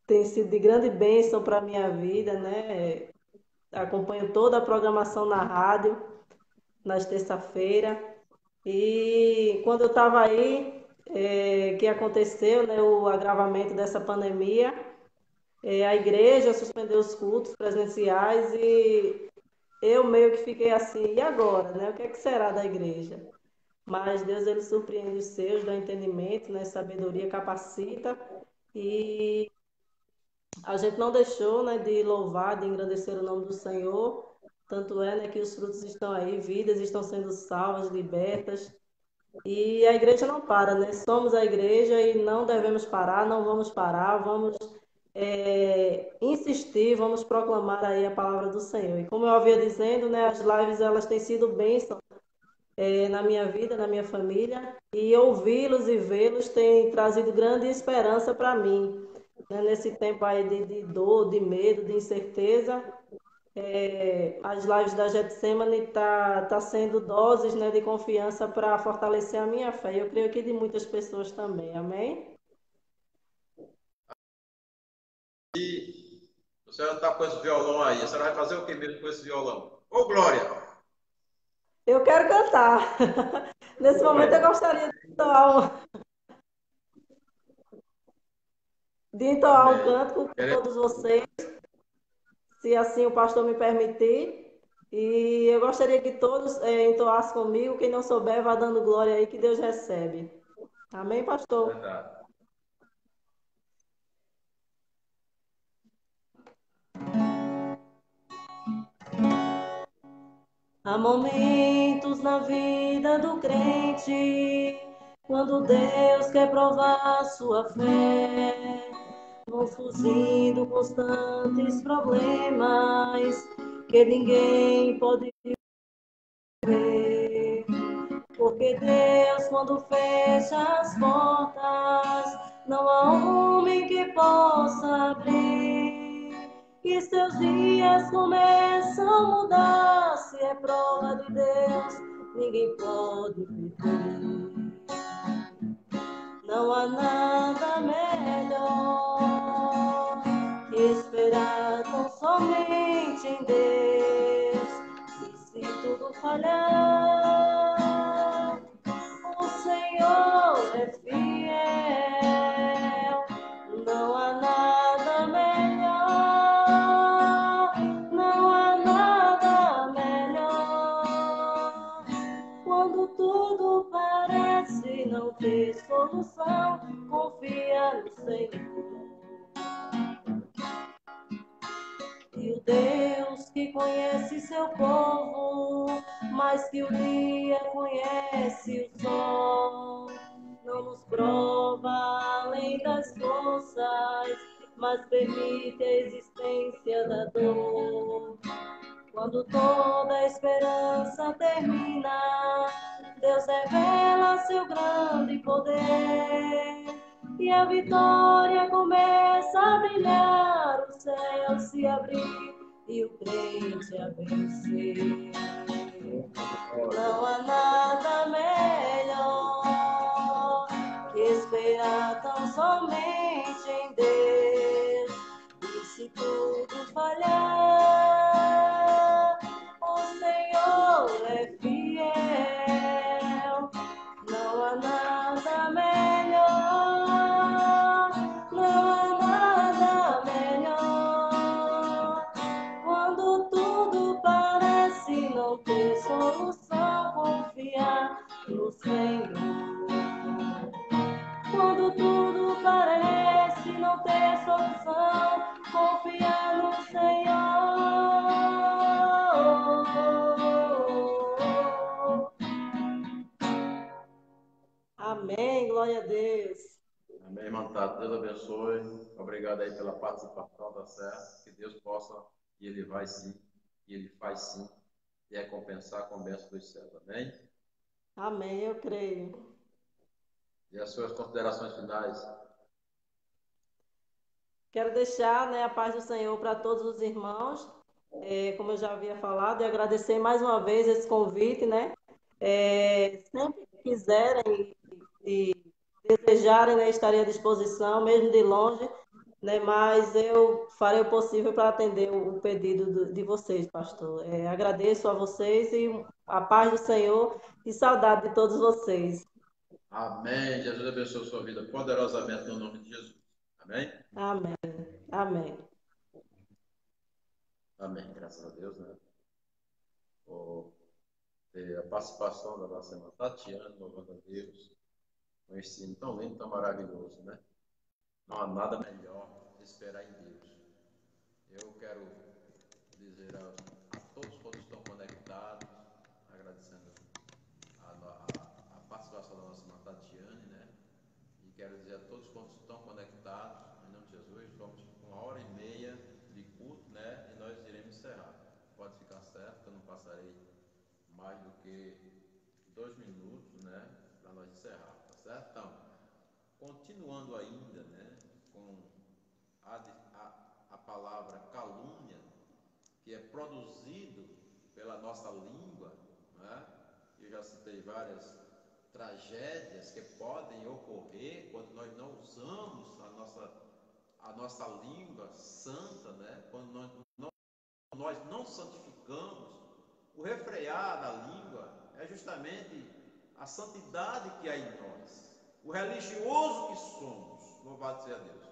tem sido de grande bênção para a minha vida, né? Acompanho toda a programação na rádio, nas terça-feira. E quando eu estava aí, que aconteceu, né, o agravamento dessa pandemia, a igreja suspendeu os cultos presenciais e eu meio que fiquei assim, e agora, né? O que é que será da igreja? Mas Deus, ele surpreende os seus, dá entendimento, né? Sabedoria, capacita. E a gente não deixou, né, de louvar, de engrandecer o nome do Senhor. Tanto é, né, que os frutos estão aí, vidas estão sendo salvas, libertas. E a igreja não para, né? Somos a igreja e não devemos parar, não vamos parar, vamos insistir, vamos proclamar aí a palavra do Senhor. E como eu havia dizendo, né, as lives elas têm sido bênção na minha vida, na minha família, e ouvi-los e vê-los tem trazido grande esperança para mim, né? Nesse tempo aí de dor, de medo, de incerteza, as lives da Getsemane tá sendo doses, né, de confiança para fortalecer a minha fé. Eu creio que de muitas pessoas também. Amém? E a senhora está com esse violão aí. A senhora vai fazer o que mesmo com esse violão? Ô, Glória! Eu quero cantar. Nesse momento eu gostaria de entoar um Amém. cântico com todos vocês, se assim o pastor me permitir. E eu gostaria que todos entoassem comigo. Quem não souber, vá dando glória aí que Deus recebe. Amém, pastor? Verdade. Há momentos na vida do crente, quando Deus quer provar sua fé, vão surgindo constantes problemas que ninguém pode ver. Porque Deus, quando fecha as portas, não há homem que possa abrir. E seus dias começam a mudar. Se é prova de Deus, ninguém pode impedir. Não há nada melhor que esperar tão somente em Deus. E se tudo falhar, o Senhor é fiel. Não há nada melhor, não há nada melhor. Quando tudo parece não ter solução, confia no Senhor. E o Deus que conhece seu povo, mais que o dia conhece o sol, não nos prova além das forças, mas permite a existência da dor. Quando toda a esperança termina, Deus revela seu grande poder. E a vitória começa a brilhar, o céu se abrir e o crente a vencer. Não há nada melhor que esperar tão somente em Deus. E se tudo falhar, o Senhor é fiel. Não há nada melhor, não há nada melhor. Quando tudo parece não ter solução, confiar no Senhor. Quando tudo parece não ter solução, confiar no Senhor. Amém, glória a Deus. Amém, irmão Tato. Deus abençoe. Obrigado aí pela participação, tá certo? Que Deus possa, e Ele vai sim, e Ele faz sim, e recompensar com a bênção dos céus. Amém? Amém, eu creio. E as suas considerações finais? Quero deixar, né, a paz do Senhor para todos os irmãos, como eu já havia falado, e agradecer mais uma vez esse convite, né? Sempre que quiserem e desejarem, né, estarei à disposição, mesmo de longe. né? Mas eu farei o possível para atender o pedido de vocês, pastor. Agradeço a vocês e a paz do Senhor e saudade de todos vocês. Amém. Jesus abençoe a sua vida poderosamente no nome de Jesus. Amém? Amém. Amém. Amém. Graças a Deus, né? Por ter a participação da nossa irmã Tatiana, louvando a Deus. Um ensino tão lindo, tão maravilhoso, né? Não há nada melhor de esperar em Deus. Eu quero dizer a todos quantos estão conectados, agradecendo a participação da nossa irmã Tatiane, né? E quero dizer a todos quantos estão conectados, em nome de Jesus, vamos com 1h30 de culto, né? E nós iremos encerrar. Pode ficar certo, eu não passarei mais do que 2 minutos, né? Para nós encerrar, tá certo? Então, continuando ainda, né? Com a palavra calúnia, que é produzido pela nossa língua, né? Eu já citei várias tragédias que podem ocorrer quando nós não usamos a nossa língua santa, né? Quando nós não santificamos. O refrear da língua é justamente a santidade que há em nós, o religioso que somos, louvado seja Deus.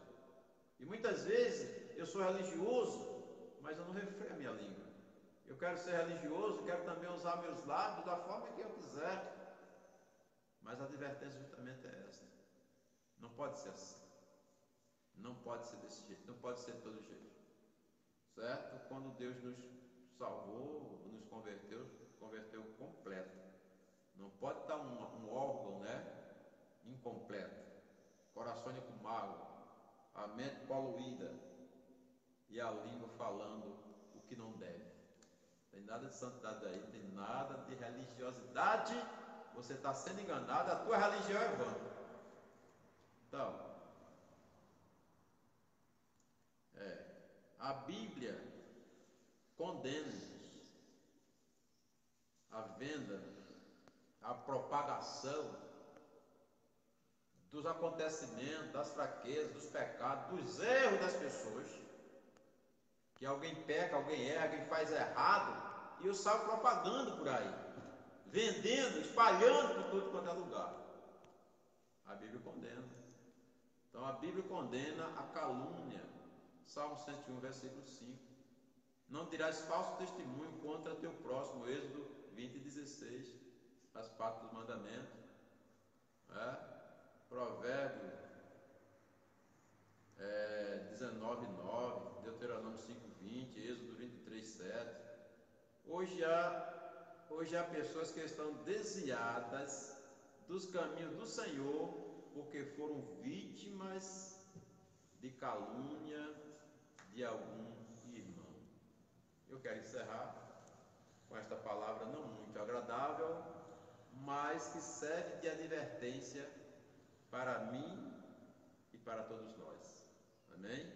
E muitas vezes eu sou religioso, mas eu não refreio a minha língua. Eu quero ser religioso, quero também usar meus lábios da forma que eu quiser. Mas a advertência justamente é esta. Não pode ser assim. Não pode ser desse jeito. Não pode ser de todo jeito. Certo? Quando Deus nos salvou, nos converteu completo. Não pode estar um órgão, né? Incompleto. Coração com mágoa, a mente poluída e a língua falando o que não deve. Tem nada de santidade aí, tem nada de religiosidade. Você está sendo enganado, a tua religião é vã. Então, a Bíblia condena a venda, a propagação dos acontecimentos, das fraquezas, dos pecados, dos erros das pessoas. Que alguém peca, alguém erra, alguém faz errado e eu saio propagando por aí, vendendo, espalhando por tudo quanto é lugar. A Bíblia condena. Então a Bíblia condena a calúnia. Salmo 101, versículo 5. Não dirás falso testemunho contra teu próximo. Êxodo 20:16. Faz parte dos mandamentos. Provérbio 19:9. Deuteronômio 5:20. Êxodo 23:7. Hoje há pessoas que estão desviadas dos caminhos do Senhor porque foram vítimas de calúnia de algum irmão. Eu quero encerrar com esta palavra não muito agradável, mas que serve de advertência para mim e para todos nós. Amém?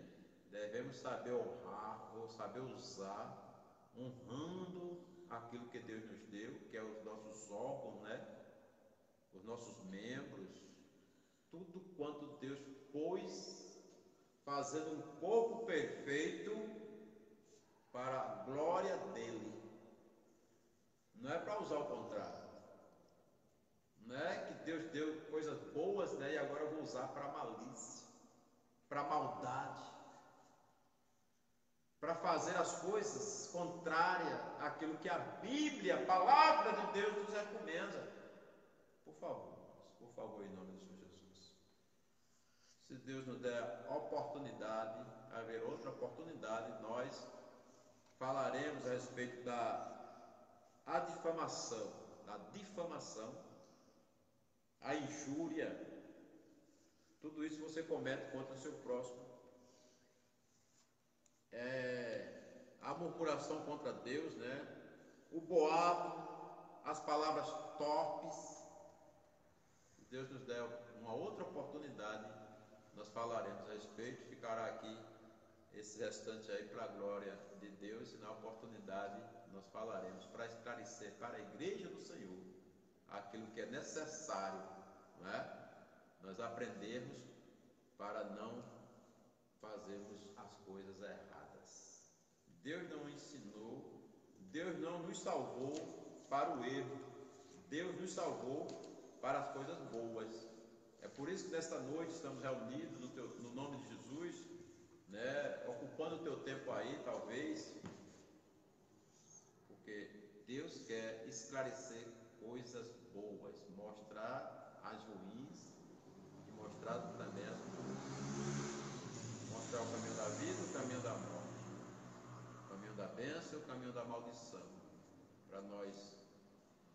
Devemos saber honrar ou saber usar, honrando aquilo que Deus nos deu, que é os nossos órgãos, né? Os nossos membros, tudo quanto Deus pôs, fazendo um corpo perfeito para a glória dele. Não é para usar o contrário. Não é que Deus deu coisas boas, né? E agora eu vou usar para malícia, para maldade, para fazer as coisas contrárias àquilo que a Bíblia, a palavra de Deus, nos recomenda. Por favor, em nome do Senhor Jesus. Se Deus nos der a oportunidade, haver outra oportunidade, nós falaremos a respeito da difamação, a injúria, tudo isso você comete contra o seu próximo. A murmuração contra Deus, né? O boato, as palavras torpes. Se Deus nos der uma outra oportunidade, nós falaremos a respeito. Ficará aqui esse restante aí para a glória de Deus, e na oportunidade nós falaremos para esclarecer para a igreja do Senhor aquilo que é necessário, não é? Nós aprendermos para não fazemos as coisas erradas. Deus não ensinou, Deus não nos salvou para o erro, Deus nos salvou para as coisas boas. É por isso que nesta noite estamos reunidos no nome de Jesus, né, ocupando o teu tempo aí, talvez, porque Deus quer esclarecer coisas boas, mostrar as ruins e mostrar também as boas. Mostrar o caminho da vida, o caminho da morte, o caminho da bênção e o caminho da maldição, para nós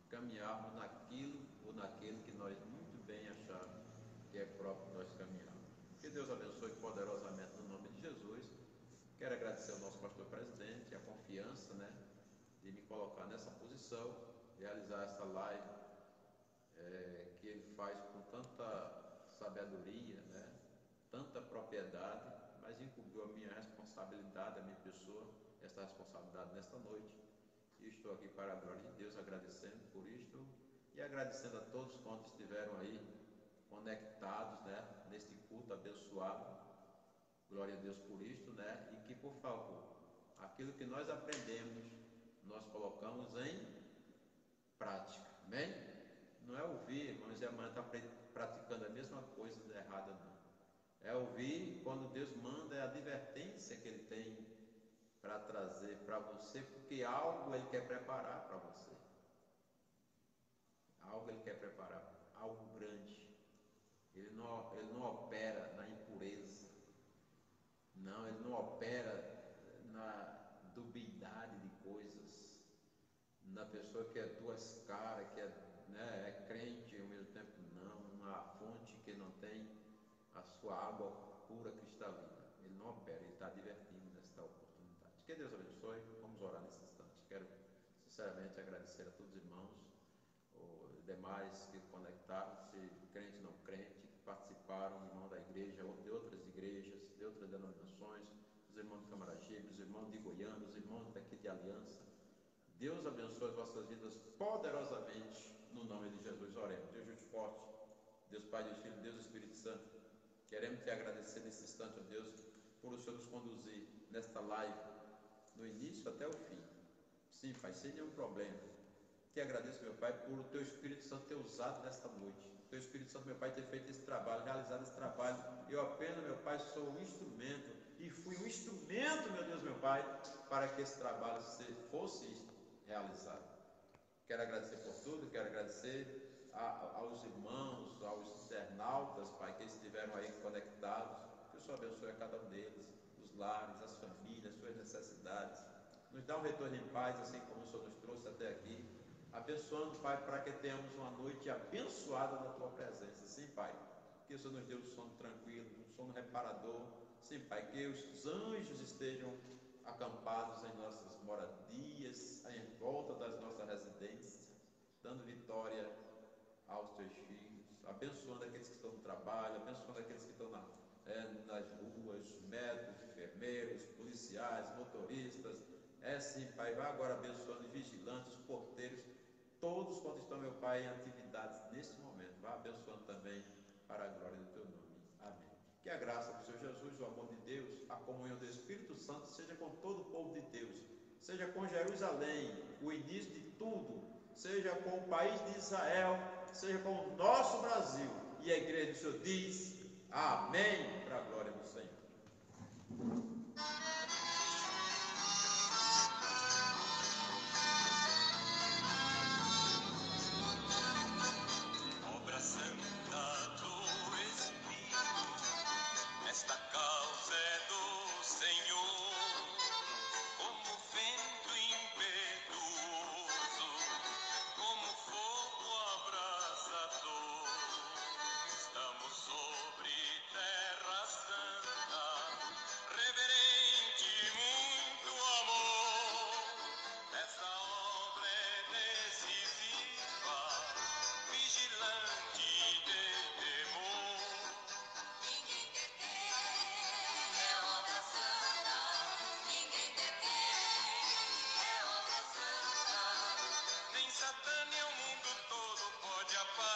caminharmos naquilo ou naquele que nós muito bem achamos que é próprio nós caminharmos. Que Deus abençoe poderosamente no nome de Jesus. Quero agradecer ao nosso pastor presidente a confiança, né, de me colocar nessa posição, realizar essa live que ele faz com tanta sabedoria, né, tanta propriedade, mas incumbiu a minha responsabilidade, a minha pessoa, esta responsabilidade nesta noite. E estou aqui para a glória de Deus, agradecendo por isto e agradecendo a todos quantos estiveram aí conectados, né, neste culto abençoado. Glória a Deus por isto, né, e que, por favor, aquilo que nós aprendemos, nós colocamos em prática, amém? Não é ouvir, irmãos, e amanhã está praticando a mesma coisa errada, não. É ouvir quando Deus manda, é a advertência que Ele tem para trazer para você, porque algo Ele quer preparar para você. Algo Ele quer preparar, algo grande. Ele não opera na impureza. Não, Ele não opera na dubiedade de coisas. Na pessoa que é duas caras, que é crente e ao mesmo tempo não. Uma fonte que não tem a sua água pura, cristalina. Ele não opera, Ele está divertindo nesta oportunidade. Que Deus abençoe. Vamos orar nesse instante. Quero sinceramente agradecer a todos os irmãos, os demais que conectaram-se, crente não crente, que participaram, irmãos da igreja, de outras igrejas, de outras denominações, os irmãos de Camaragibe, os irmãos de Goiânia, os irmãos daqui de Aliança. Deus abençoe as vossas vidas poderosamente, no nome de Jesus. Oremos. Deus muito forte, Deus Pai, Deus Filho, Deus Espírito Santo, queremos te agradecer nesse instante, ó Deus, por o Senhor nos conduzir nesta live, do início até o fim. Sim, Pai, sem nenhum problema. Te agradeço, meu Pai, por o Teu Espírito Santo ter usado nesta noite. O Teu Espírito Santo, meu Pai, ter feito esse trabalho, realizado esse trabalho. Eu apenas, meu Pai, sou um instrumento. E fui um instrumento, meu Deus, meu Pai, para que esse trabalho fosse realizado. Quero agradecer por tudo, quero agradecer aos irmãos, aos internautas, Pai, que estiveram aí conectados. Que o Senhor abençoe a cada um deles, os lares, as famílias, suas necessidades. Nos dá um retorno em paz, assim como o Senhor nos trouxe até aqui. Abençoando, Pai, para que tenhamos uma noite abençoada na Tua presença. Sim, Pai, que o Senhor nos dê um sono tranquilo, um sono reparador. Sim, Pai, que os anjos estejam acampados em nossas moradias, em volta das nossas residências, dando vitória aos Teus filhos, abençoando aqueles que estão no trabalho, abençoando aqueles que estão nas ruas, médicos, enfermeiros, policiais, motoristas. Sim, Pai, vai agora abençoando os vigilantes, os porteiros, todos quantos estão, meu Pai, em atividades nesse momento. Vai abençoando também para a glória do Teu nome. Amém. Que a graça do Senhor Jesus, o amor de Deus, a comunhão do Espírito Santo seja com todo o povo de Deus, seja com Jerusalém, o início de tudo, seja com o país de Israel, seja com o nosso Brasil. E a igreja do Senhor diz: amém, para a glória do Senhor. Obra santa do Espírito, esta causa é do Senhor, como vento impetuoso, como fogo abrasador. Estamos sobre terra santa, reverente muito amor. Essa obra é decisiva, vigilante de temor. Ninguém detém, é obra santa. Ninguém detém, é obra santa. Nem Satã nem o mundo todo pode apagar